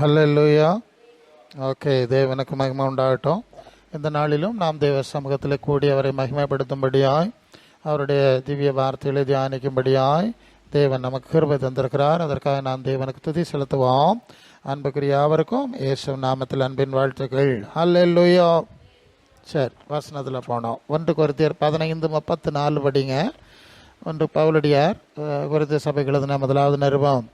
ஹல்லேலூயா. Okay, தேவனுக்கு மகிமை உண்டாகட்டும். இந்த நாளிலும் நாம் தேவ சமூகத்தில் கூடி அவரை மகிமைப்படுத்தும்படியாய், அவருடைய திவ்ய வார்த்தைகளை தியானிக்கும்படியாய் தேவன் நமக்கு கிருபை தந்திருக்கிறார். அதற்காக நாம் தேவனுக்கு துதி செலுத்துவோம். அன்புக்குரிய யாவருக்கும் இயேசு நாமத்தில் அன்பின் வாழ்த்துக்கள். ஹல்லேலூயா. சரி, வசனத்தில் போனோம். 1 கொரிந்தியர் 15:34 படிங்க. 1 பவுலடியார் கொரிந்திய சபைக்கு எழுதின முதலாவது நிருபம்,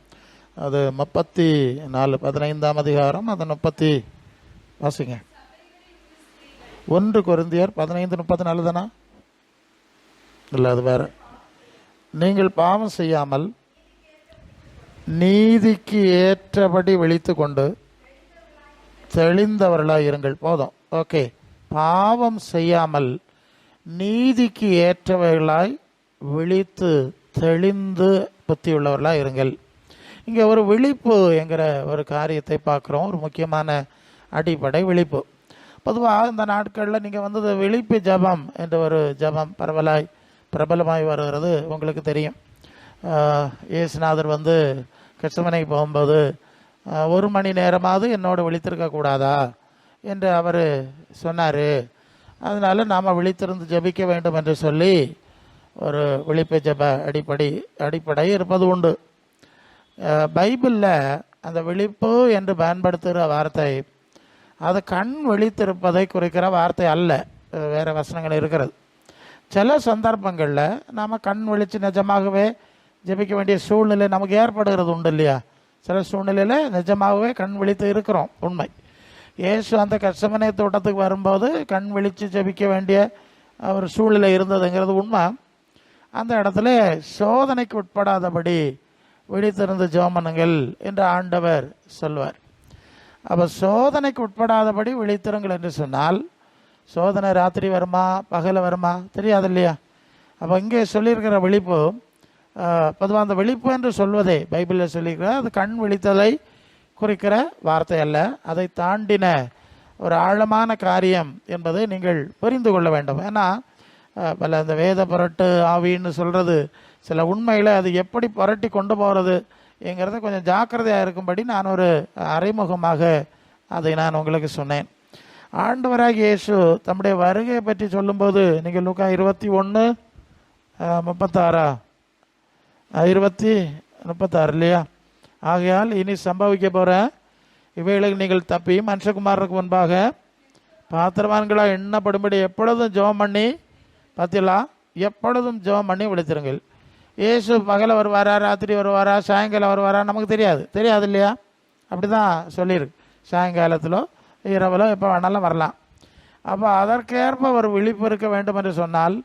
அது 34 15ஆம் அதிகாரம், அது 30 வாசிங்க. 1 கொரிந்தியர் 15:34 தானா? இல்லை, அது வேற. நீங்கள் பாவம் செய்யாமல் நீதிக்கு ஏற்றபடி விழித்து கொண்டு தெளிந்தவர்களாய் இருங்கள். போதும். ஓகே, பாவம் செய்யாமல் நீதிக்கு ஏற்றவர்களாய் விழித்து தெளிந்து புத்தியுள்ளவர்களாய் இருங்கள். இங்கே ஒரு விழிப்பு என்கிற ஒரு காரியத்தை பார்க்குறோம். ஒரு முக்கியமான அடிப்படை விழிப்பு. பொதுவாக இந்த நாட்களில் நீங்கள் வந்து விழிப்பு ஜபம் என்ற ஒரு ஜபம் பிரபலமாய் வருகிறது. உங்களுக்கு தெரியும், இயேசுநாதர் வந்து கெத்செமனேக்கு போகும்போது 1 மணி நேரமாவது என்னோட விழித்திருக்கக்கூடாதா என்று அவர் சொன்னார். அதனால் நாம் விழித்திருந்து ஜபிக்க வேண்டும் என்று சொல்லி ஒரு விழிப்பு ஜப அடிப்படை இருப்பது உண்டு. பைபிளில் அந்த விழிப்பு என்று பயன்படுத்துகிற வார்த்தை அது கண் விழித்திருப்பதை குறிக்கிற வார்த்தை அல்ல. வேறு வசனங்கள் இருக்கிறது. சில சந்தர்ப்பங்களில் நாம் கண் விழித்து நிஜமாகவே ஜெபிக்க வேண்டிய சூழ்நிலை நமக்கு ஏற்படுகிறது உண்டு இல்லையா? சில சூழ்நிலையில் நிஜமாகவே கண் விழித்து இருக்கிறோம், உண்மை. இயேசு அந்த கெத்செமனே தோட்டத்துக்கு வரும்போது கண் விழித்து ஜெபிக்க வேண்டிய ஒரு சூழ்நிலை இருந்ததுங்கிறது உண்மை. அந்த இடத்துல சோதனைக்கு உட்படாதபடி விழித்திருந்து ஜெபம் பண்ணுங்கள் என்று ஆண்டவர் சொல்வார். அப்போ சோதனைக்கு உட்படாதபடி விழித்திருங்கள் என்று சொன்னால், சோதனை ராத்திரி வருமா பகல வருமா தெரியாது இல்லையா? அப்போ இங்கே சொல்லியிருக்கிற விழிப்பு, பொதுவாக அந்த விழிப்பு என்று சொல்வதே பைபிளில் சொல்லியிருக்கிற அது கண் விழித்தலை குறிக்கிற வார்த்தை அல்ல. அதை தாண்டின ஒரு ஆழமான காரியம் என்பதை நீங்கள் புரிந்து கொள்ள வேண்டும். ஏன்னா பல இந்த வேத புரட்டு ஆவின்னு சொல்கிறது சில உண்மையில் அது எப்படி புரட்டி கொண்டு போகிறது என்கிறத கொஞ்சம் ஜாக்கிரதையாக இருக்கும்படி நான் ஒரு அறிமுகமாக அதை நான் உங்களுக்கு சொன்னேன். ஆண்டவராகிய இயேசு தம்முடைய வருகையை பற்றி சொல்லும்போது நீங்கள் லூக்கா 21:36 20:36 இல்லையா? ஆகையால் இனி சம்பவிக்க போகிற இவைகளுக்கு நீங்கள் தப்பி மனுஷகுமாரருக்கு முன்பாக பாத்திரவான்களாக எண்ணப்படும்படி எப்பொழுதும் ஜெபம் பண்ணி, பார்த்தீங்களா, எப்பொழுதும் ஜெபம் பண்ணி விழித்திருங்கள். இயேசு பகலை வருவாரா ராத்திரி வருவாரா சாயங்காலம் வருவாரா நமக்கு தெரியாது இல்லையா? அப்படி தான் சொல்லியிருக்கு. சாயங்காலத்திலோ இரவிலோ எப்போ வேணாலும் வரலாம். அப்போ அதற்கேற்ப ஒரு விழிப்பு இருக்க வேண்டும் என்று சொன்னால்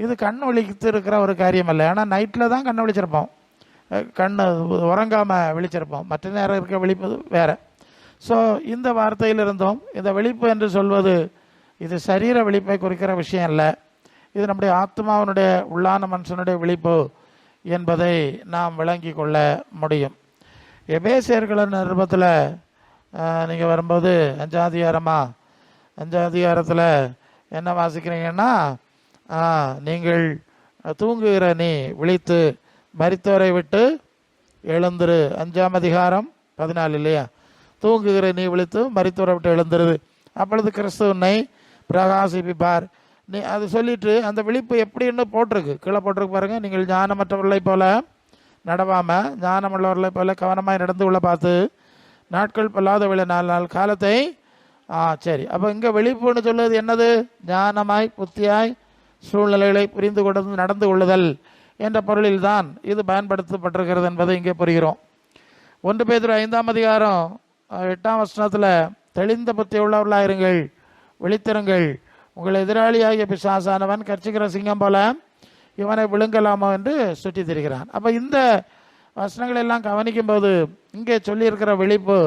இது கண் விழித்து இருக்கிற ஒரு காரியம் அல்ல. ஏன்னா நைட்டில் தான் கண்ணை விழிச்சிருப்போம், கண் உறங்காமல் விழிச்சிருப்போம். மற்ற நேரம் இருக்க விழிப்பு வேறு. ஸோ இந்த வார்த்தையிலிருந்தும் இந்த விழிப்பு என்று சொல்வது இது சரீர விழிப்பை குறிக்கிற விஷயம் இல்லை. இது நம்முடைய ஆத்மாவினுடைய உள்ளான மனுஷனுடைய விழிப்பு என்பதை நாம் விளங்கி கொள்ள முடியும். எபேசியர்கள் நிருபத்தில் நீங்கள் வரும்போது 5ஆம் அதிகாரத்தில் என்ன வாசிக்கிறீங்கன்னா, நீங்கள் தூங்குகிற நீ விழித்து மரித்தோரை விட்டு எழுந்துரு. 5ஆம் அதிகாரம் 14 இல்லையா? தூங்குகிற நீ விழித்து மரித்தோரை விட்டு எழுந்துருது, அப்பொழுது கிறிஸ்து உன்னை பிரகாசிப்பார். நீ அது சொல்லிட்டு அந்த விழிப்பு எப்படின்னு போட்டிருக்கு, கீழே போட்டிருக்கு பாருங்கள். நீங்கள் ஞானமற்றவர்களை போல நடவாமல் ஞானமுள்ளவர்களை போல கவனமாக நடந்து கொள்ள பார்த்து நாட்கள் பொல்லாத விழ 4 நாள் காலத்தை சரி. அப்போ இங்கே விழிப்புன்னு சொல்லுவது என்னது? ஞானமாய் புத்தியாய் சூழ்நிலைகளை புரிந்து கொண்டு நடந்து கொள்ளுதல் என்ற பொருளில்தான் இது பயன்படுத்தப்பட்டிருக்கிறது என்பதை இங்கே புரிகிறோம். 1 பேதுரு 5ஆம் அதிகாரம் 8ஆம் வசனத்தில் தெளிந்த புத்தி உள்ளவர்களாக இருங்கள், விழித்திருங்கள், உங்கள் எதிராளியாகிய பிசாசானவன் கர்ச்சிக்கிற சிங்கம் போல இவனை விழுங்கலாமோ என்று சுற்றி திரிகிறான். அப்போ இந்த வசனங்கள் எல்லாம் கவனிக்கும்போது இங்கே சொல்லியிருக்கிற விழிப்பு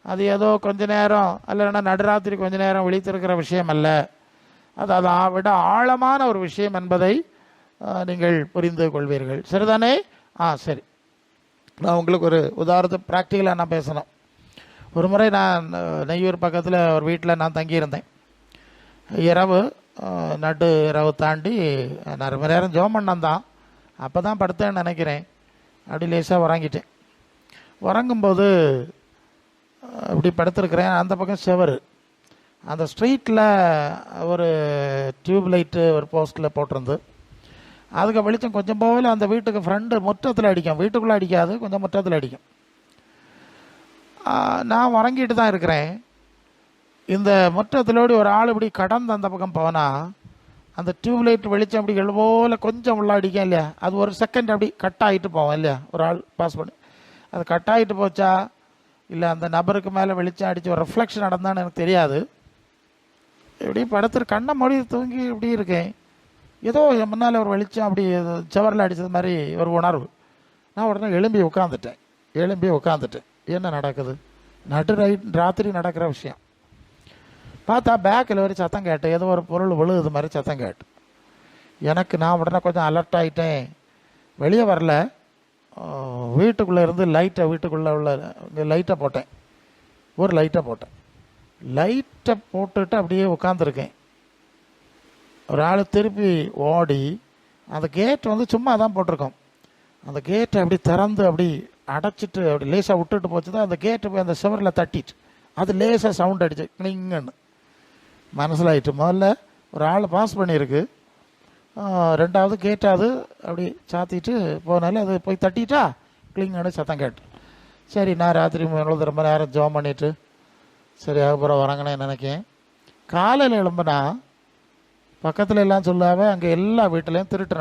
அது ஏதோ கொஞ்ச நேரம் அல்லைன்னா நடுராத்திரி கொஞ்ச நேரம் விழித்திருக்கிற விஷயம் அல்ல. அது அதை விட ஆழமான ஒரு விஷயம் என்பதை நீங்கள் புரிந்து கொள்வீர்கள். சரிதானே? சரி, நான் உங்களுக்கு ஒரு உதாரணத்தை ப்ராக்டிக்கலாக நான் பேசணும். ஒரு முறை நான் நெய்யூர் பக்கத்தில் ஒரு வீட்டில் நான் தங்கியிருந்தேன். இரவு நடு இரவு தாண்டி நான் ரொம்ப நேரம் ஜெபம் பண்ணேன் தான். அப்போ தான் படுத்தேன்னு நினைக்கிறேன். அப்படி லேசாக உறங்கிட்டேன். உறங்கும்போது இப்படி படுத்துருக்கிறேன். அந்த பக்கம் செவரு. அந்த ஸ்ட்ரீட்டில் ஒரு டியூப் லைட்டு ஒரு போஸ்ட்டில் போட்டிருந்து, அதுக்கு வெளிச்சம் கொஞ்சம் போகல அந்த வீட்டுக்கு ஃப்ரெண்டு முற்றத்தில் அடிக்கும். வீட்டுக்குள்ளே அடிக்காது, கொஞ்சம் முற்றத்தில் அடிக்கும். நான் உறங்கிட்டு தான் இருக்கிறேன். இந்த முற்றத்திலோடு ஒரு ஆள் இப்படி கடந்து அந்த பக்கம் போனால் அந்த டியூப் லைட் வெளிச்சம் அப்படி எழுபோல கொஞ்சம் உள்ள அடிக்கும் இல்லையா, அது ஒரு செகண்ட் அப்படி கட் ஆகிட்டு போவோம் இல்லையா, ஒரு ஆள் பாஸ் பண்ணி. அது கட் ஆகிட்டு போச்சா இல்லை அந்த நபருக்கு மேலே வெளிச்சம் அடித்து ஒரு ரிஃப்ளெக்ஷன் நடந்தான்னு எனக்கு தெரியாது. இப்படி படத்தில் கண்ணை மொழி தூங்கி இப்படி இருக்கேன். ஏதோ முன்னால் ஒரு வெளிச்சம் அப்படி செவரில் அடித்தது மாதிரி ஒரு உணர்வு. நான் உடனே எழும்பி உட்காந்துட்டேன். என்ன நடக்குது? ராத்திரி நடக்கிற விஷயம். பார்த்தா பேக்கில் ஒரு சத்தம் கேட்டு, ஏதோ ஒரு பொருள் விழுகுது மாதிரி சத்தம் கேட்டு நான் உடனே கொஞ்சம் அலர்ட் ஆகிட்டேன். வெளியே வரல, வீட்டுக்குள்ளே இருந்து வீட்டுக்குள்ளே உள்ள லைட்டை போட்டேன். ஒரு லைட்டை போட்டுட்டு அப்படியே உட்காந்துருக்கேன். ஒரு ஆள் திருப்பி ஓடி அந்த கேட் சும்மா தான் போட்டிருக்கோம். அந்த கேட்டை அப்படி திறந்து அப்படி அடைச்சிட்டு அப்படி லேசாக விட்டுட்டு போச்சு தான் அந்த கேட்டு போய் அந்த சுவரில் தட்டிட்டு அது லேசாக சவுண்ட் அடிச்சு கிளிங்கன்னு மனசில் ஆயிட்டு. முதல்ல ஒரு ஆள் பாஸ் பண்ணியிருக்கு, ரெண்டாவது கேட்டாவது அப்படி சாத்திட்டு போனாலும் அது போய் தட்டிட்டா கிளிங்கன்னு சத்தம் கேட்டு. சரி, நான் ராத்திரி ரொம்ப நேரம் ஜோம் பண்ணிவிட்டு சரி அதுக்கப்புறம் வரங்கன்னு நினைக்கேன். காலையில் எழும்புனா பக்கத்தில் எல்லாம் சொல்லாமல் அங்கே எல்லா வீட்டிலையும் திருட்டு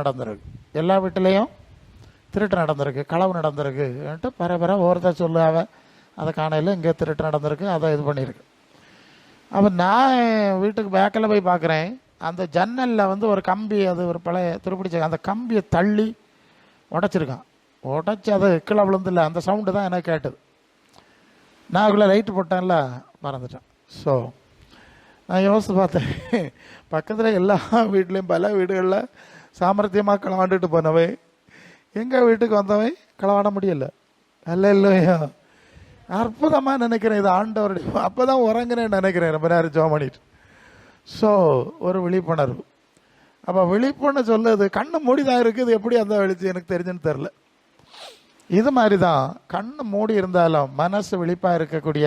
நடந்திருக்கு, களவு நடந்திருக்குன்ட்டு பரபர ஒருத்தர் சொல்லாவ அதை காணையில் இங்கே திருட்டு நடந்திருக்கு, அதை இது பண்ணியிருக்கு. அப்போ நான் வீட்டுக்கு பேக்கில் போய் பார்க்குறேன். அந்த ஜன்னலில் ஒரு கம்பி, அது ஒரு பழைய துருப்பிடிச்ச அந்த கம்பியை தள்ளி உடைச்சிருக்கான். உடச்சி அது கீழே விழுந்தில்ல, அந்த சவுண்டு தான் எனக்கு கேட்டது. நான் அதுக்குள்ளே லைட்டு போட்டேன்ல, மறந்துட்டேன். ஸோ நான் யோசித்து பார்த்தேன், பக்கத்தில் எல்லா வீட்லேயும் பல வீடுகளில் சாமர்த்தியமாக களவாண்டுட்டு போனவன் எங்கள் வீட்டுக்கு வந்தவன் களவாட முடியலை. இல்லையா, அற்புதமாக நினைக்கிறேன் இது ஆண்டவருடைய. அப்போ தான் உறங்குறேன்னு நினைக்கிறேன் ரொம்ப நேரம் ஜோம் பண்ணிட்டு. ஸோ ஒரு விழிப்புணர்வு. அப்போ விழிப்புணர்வு சொல்லுது கண்ணு மூடி தான் இருக்குது, எப்படி அந்த வெளிச்சு எனக்கு தெரிஞ்சுன்னு தெரில. இது மாதிரி தான் கண்ணு மூடி இருந்தாலும் மனசு விழிப்பாக இருக்கக்கூடிய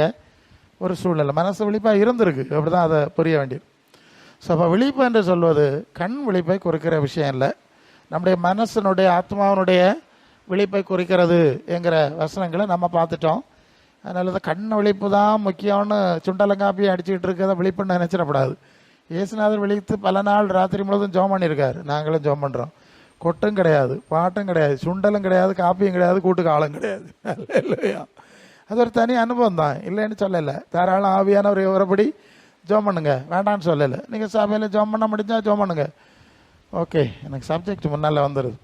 ஒரு சூழ்நிலை. மனசு விழிப்பாக இருந்திருக்கு, அப்படி தான் அதை புரிய வேண்டியது. ஸோ அப்போ விழிப்பு என்று சொல்வது கண் விழிப்பை குறிக்கிற விஷயம் இல்லை, நம்முடைய மனசனுடைய ஆத்மாவனுடைய விழிப்பை குறிக்கிறது என்கிற வசனங்களை நம்ம பார்த்துட்டோம். அதனால தான் கண் விழிப்பு தான் முக்கியம்னு சுண்டலங்காப்பி அடிச்சுக்கிட்டு இருக்கிறத விழிப்புன்னு நினச்சிடக்கூடாது. இயேசுநாதர் விழித்து பல நாள் ராத்திரி முழுவதும் ஜோம் பண்ணியிருக்காரு, நாங்களும் ஜோம் பண்ணுறோம். கொட்டும் கிடையாது, பாட்டும் கிடையாது, சுண்டலும் கிடையாது, காப்பியும் கிடையாது, கூட்டுக்கு ஆளும் கிடையாது. இல்லையா, அது ஒரு தனி அனுபவம் தான், இல்லைன்னு சொல்லலை. தாராளம் ஆவியானவர் ஒருபடி ஜோம் பண்ணுங்க, வேண்டான்னு சொல்லலை. நீங்கள் சபையில் ஜோம் பண்ண முடிஞ்சா ஜோம் பண்ணுங்க. ஓகே, எனக்கு சப்ஜெக்ட் முன்னால் வந்துடுது.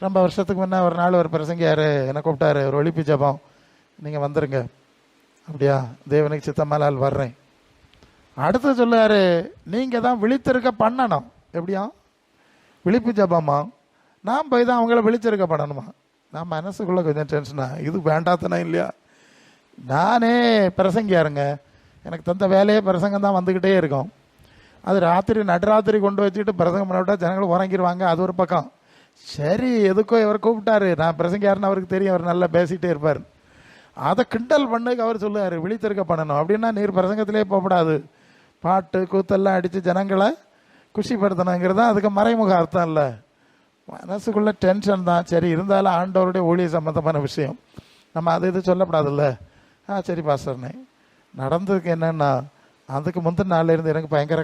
ரொம்ப வருஷத்துக்கு முன்னே ஒரு நாள் ஒரு பிரசங்கியார் என்னை கூப்பிட்டாரு, ஒரு ஒழிப்பு ஜபம், நீங்கள் வந்துடுங்க. அப்படியா, தேவனுக்கு சித்தமாலால் வர்றேன். அடுத்து சொல்லுவார், நீங்கள் தான் விழித்திருக்க பண்ணணும். எப்படியா, விழிப்பு ஜபமா, நான் போய் தான் அவங்கள விழிச்சிருக்க பண்ணணுமா? நான் மனசுக்குள்ளே கொஞ்சம் டென்ஷனா, இது வேண்டாத்தனா இல்லையா? நானே பிரசங்கியாருங்க, எனக்கு தந்த வேலையே பிரசங்கம் தான் வந்துக்கிட்டே இருக்கும். அது நடுராத்திரி கொண்டு வச்சுக்கிட்டு பிரசங்கம் பண்ண விட்டா ஜனங்கள் உறங்கிடுவாங்க, அது ஒரு பக்கம். சரி, எதுக்கோ இவர் கூப்பிட்டாரு, நான் பிரசங்கியாருன்னு அவருக்கு தெரியும், அவர் நல்லா பேசிகிட்டே இருப்பார். அதை கிண்டல் பண்ணுக்கு அவர் சொல்லுவார், விழித்திருக்க பண்ணணும். அப்படின்னா நீர் பிரசங்கத்திலே போகக்கூடாது, பாட்டு கூத்தெல்லாம் அடித்து ஜனங்களை குஷிப்படுத்தணுங்கிறது அதுக்கு மறைமுக அர்த்தம் இல்லை. மனசுக்குள்ளே டென்ஷன் தான். சரி, இருந்தாலும் ஆண்டவருடைய ஊழிய சம்மந்தமான விஷயம், நம்ம அது இது சொல்லப்படாதுல்ல. சரி பாஸ்டர்னே. நடந்ததுக்கு என்னென்னா, அதுக்கு முந்தின நாளில் இருந்து எனக்கு பயங்கர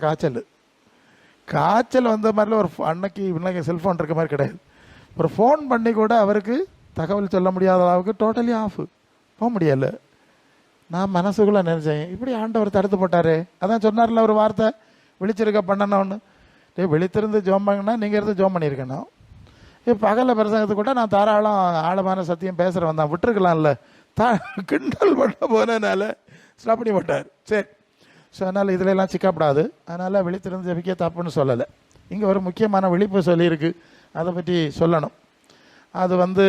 காய்ச்சல் வந்த மாதிரில ஒரு அன்னைக்கு செல்ஃபோன் இருக்க மாதிரி கிடையாது. ஒரு ஃபோன் பண்ணி கூட அவருக்கு தகவல் சொல்ல முடியாத அளவுக்கு டோட்டலி ஆஃப், போக முடியலை. நான் மனசுக்குள்ளே நினைச்சேன், இப்படி ஆண்டவர் தடுத்து போட்டார். அதான் சொன்னார்ல ஒரு வார்த்தை, விழிச்சிருக்க பண்ணணும்னு. விழித்திருந்து ஜோம் பண்ணினா நீங்கள் இருந்து ஜோம் பண்ணியிருக்கணும். பகலில் பிரசங்கத்துக்கு கூட நான் தாராளம் ஆழமான சத்தியம் பேசுகிறவன் தான், விட்டுருக்கலாம்ல. கிண்டல் பண்ண போனதுனால ஸ்டாப் பண்ணி போட்டார். சரி, ஸோ அதனால் இதிலெல்லாம் சிக்கப்படாது. அதனால் விழித்திருந்து ஜபிக்க தப்புன்னு சொல்லலை. இங்கே ஒரு முக்கியமான விழிப்பு சொல்லியிருக்கு, அதை பற்றி சொல்லணும். அது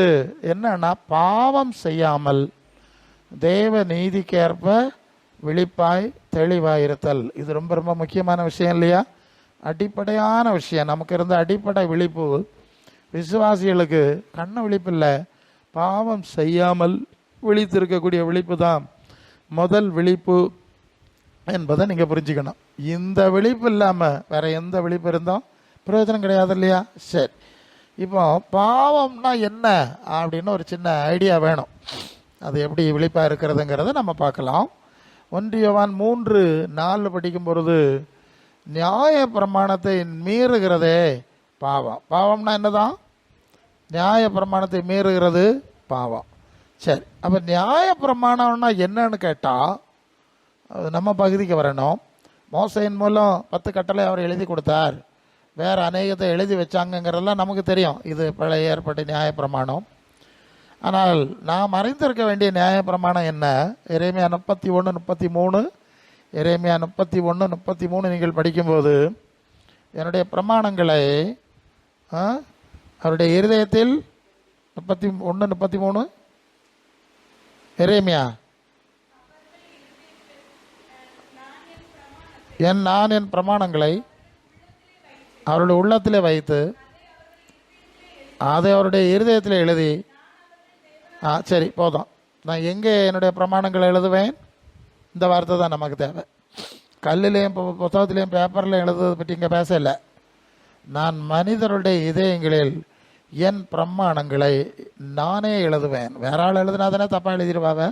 என்னன்னா, பாவம் செய்யாமல் தேவ நீதிக்கேற்ப விழிப்பாய் தெளிவாய் இருத்தல். இது ரொம்ப ரொம்ப முக்கியமான விஷயம் இல்லையா? அடிப்படையான விஷயம். நமக்கு இருந்த அடிப்படை விழிப்பு விசுவாசிகளுக்கு கண்ண விழிப்பு இல்லை, பாவம் செய்யாமல் விழித்திருக்கக்கூடிய விழிப்பு தான் முதல் விழிப்பு என்பதை நீங்கள் புரிஞ்சுக்கணும். இந்த விழிப்பு இல்லாமல் வேற எந்த விழிப்பு இருந்தோம் பிரயோஜனம் கிடையாது இல்லையா? சரி, இப்போ பாவம்னா என்ன அப்படின்னு ஒரு சின்ன ஐடியா வேணும். அது எப்படி விழிப்பாக இருக்கிறதுங்கிறத நம்ம பார்க்கலாம். 1 யோவான் 3:4 படிக்கும் பொழுது நியாய பிரமாணத்தை மீறுகிறதே பாவம். பாவம்னா என்னதான்? நியாய பிரமாணத்தை மீறுகிறது பாவம். சரி, அப்போ நியாய பிரமாணம்னா என்னன்னு கேட்டால் அது நம்ம பகுதிக்கு வரணும். மோசையின் மூலம் 10 கட்டளை அவர் எழுதி கொடுத்தார், வேறு அநேகத்தை எழுதி வச்சாங்கங்கிறதெல்லாம் நமக்கு தெரியும். இது பழைய ஏற்பட்ட நியாய பிரமாணம். ஆனால் நாம் அறிந்திருக்க வேண்டிய நியாய பிரமாணம் என்ன? எரேமியா 31:33, எரேமியா 31:33 நீங்கள் படிக்கும்போது என்னுடைய பிரமாணங்களை அவருடைய இருதயத்தில் 31:33 எரேமியா நான் என் பிரமாணங்களை அவருடைய உள்ளத்திலே வைத்து அதை அவருடைய இருதயத்தில் எழுதி சரி போதும். நான் எங்கே என்னுடைய பிரமாணங்களை எழுதுவேன்? இந்த வார்த்தை தான் நமக்கு தேவை. கல்லுலேயும் புத்தகத்திலையும் பேப்பர்லையும் எழுதுவதை பற்றி இங்கே பேசலை. நான் மனிதருடைய இதயங்களில் என் பிரமாணங்களை நானே எழுதுவேன். வேற ஆள் எழுதுனா தானே தப்பாக எழுதிடுவாங்க.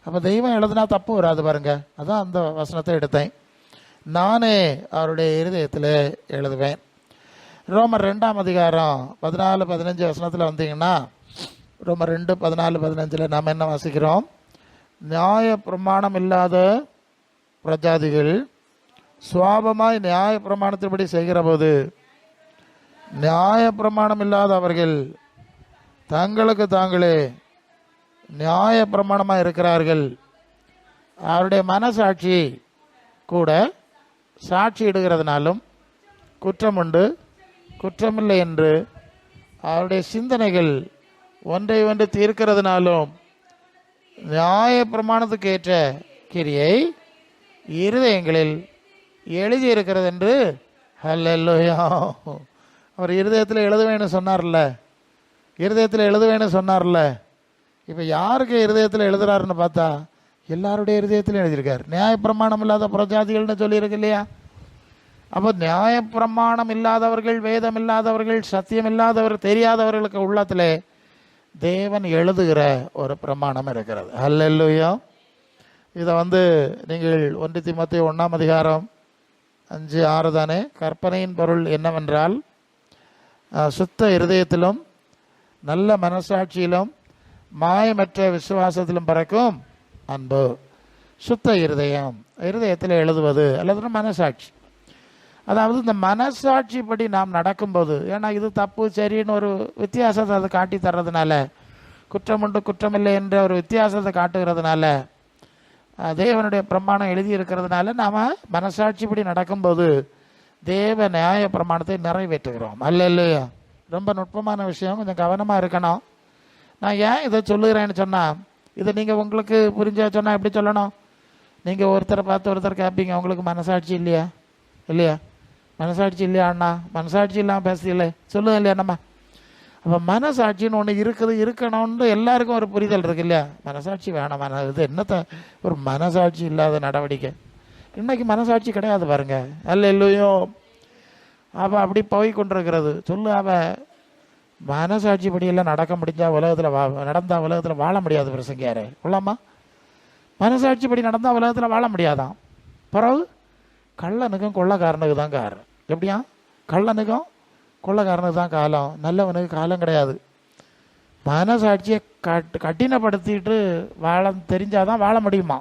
அப்போ தெய்வம் எழுதுனா தப்பு வராது பாருங்க. அதான் அந்த வசனத்தை எடுத்தேன். நானே அவருடைய இருதயத்தில் எழுதுவேன். ரோமர் 2:14-15 வசனத்தில் வந்தீங்கன்னா, ரோமர் 2:14-15 நாம் என்ன வாசிக்கிறோம்? நியாய பிரமாணம் இல்லாத பிரஜாதிகள் சுவாபமாய் நியாய பிரமாணத்தின்படி செய்கிற போது நியாய பிரமாணம் இல்லாத அவர்கள் தங்களுக்கு தாங்களே நியாய பிரமாணமாக இருக்கிறார்கள். அவருடைய மனசாட்சி கூட சாட்சி இடுகிறதுனாலும் குற்றம் உண்டு குற்றமில்லை என்று அவருடைய சிந்தனைகள் ஒன்றை ஒன்று தீர்க்கிறதுனாலும் நியாய பிரமாணத்துக்கு ஏற்ற கிரியை இருதயங்களில் எழுதியிருக்கிறது என்று ஹல்லேலூயா. அவர் இருதயத்தில் எழுதுவேன்னு சொன்னார்ல, இருதயத்தில் எழுதுவேன்னு சொன்னார்ல. இப்போ யாருக்கு இருதயத்தில் எழுதுறாருன்னு பார்த்தா எல்லாருடைய இருதயத்திலும் எழுதியிருக்கார். நியாயப்பிரமாணம் இல்லாத புறஜாதிகள்னு சொல்லியிருக்கு இல்லையா? அப்போ நியாயப்பிரமாணம் இல்லாதவர்கள், வேதம் இல்லாதவர்கள், சத்தியம் இல்லாதவர்கள், தெரியாதவர்களுக்கு உள்ளத்திலே தேவன் எழுதுகிற ஒரு பிரமாணம் இருக்கிறது. ஹல்லேலூயா. இதை நீங்கள் 1 தீமோத்தேயு 1:5-6 தானே. கற்பனையின் பொருள் என்னவென்றால் சுத்த இருதயத்திலும் நல்ல மனசாட்சியிலும் மாயமற்ற விசுவாசத்திலும் பிறக்கும் அன்பு. சுத்த இருதயம், இருதயத்தில் எழுதுவது அல்லது மனசாட்சி. அதாவது இந்த மனசாட்சி படி நாம் நடக்கும்போது, ஏன்னா இது தப்பு சரின்னு ஒரு வித்தியாசத்தை அதை காட்டி தர்றதுனால, குற்றம் உண்டு குற்றமில்லை என்ற ஒரு வித்தியாசத்தை காட்டுகிறதுனால, தேவனுடைய பிரமாணம் எழுதி இருக்கிறதுனால நாம் மனசாட்சிப்படி நடக்கும்போது தேவ நியாய பிரமாணத்தை நிறைவேற்றுகிறோம். அல்லையா? ரொம்ப நுட்பமான விஷயம், கொஞ்சம் கவனமாக இருக்கணும். நான் ஏன் இதை சொல்லுகிறேன்னு சொன்னால், இதை நீங்கள் உங்களுக்கு புரிஞ்ச சொன்னால் எப்படி சொல்லணும்? நீங்கள் ஒருத்தரை பார்த்து ஒருத்தர் கேட்பீங்க, உங்களுக்கு மனசாட்சி இல்லையா? இல்லையா? மனசாட்சி இல்லையா அண்ணா? மனசாட்சி இல்லாமல் பேசல சொல்லுங்க இல்லையா நம்ம? அப்போ மனசாட்சின்னு ஒன்று இருக்குது, இருக்கணும்னு எல்லாருக்கும் ஒரு புரிதல் இருக்கு இல்லையா? மனசாட்சி வேணாம், இது என்னத்த ஒரு மனசாட்சி இல்லாத நடவடிக்கை. இன்னைக்கு மனசாட்சி கிடையாது பாருங்க. அல்லேலூயா. அப்போ அப்படி போய் கொண்டிருக்கிறது. சொல்லு, அவன் மனசாட்சி படியெல்லாம் நடக்க முடிஞ்சா உலகத்தில் நடந்தால் உலகத்தில் வாழ முடியாது. பிரசங்கியாரு உள்ளாமா? மனசாட்சி படி நடந்தால் உலகத்தில் வாழ முடியாதான். பிறகு கள்ளனுக்கும் கொள்ளக்காரனுக்கு தான் காரணம். எப்படியா? கள்ளனுக்கும் கொள்ளக்காரனுக்கு தான் காலம், நல்லவனுக்கு காலம் கிடையாது. மனசாட்சியை கட்டினப்படுத்திட்டு வாழ தெரிஞ்சாதான் வாழ முடியுமா?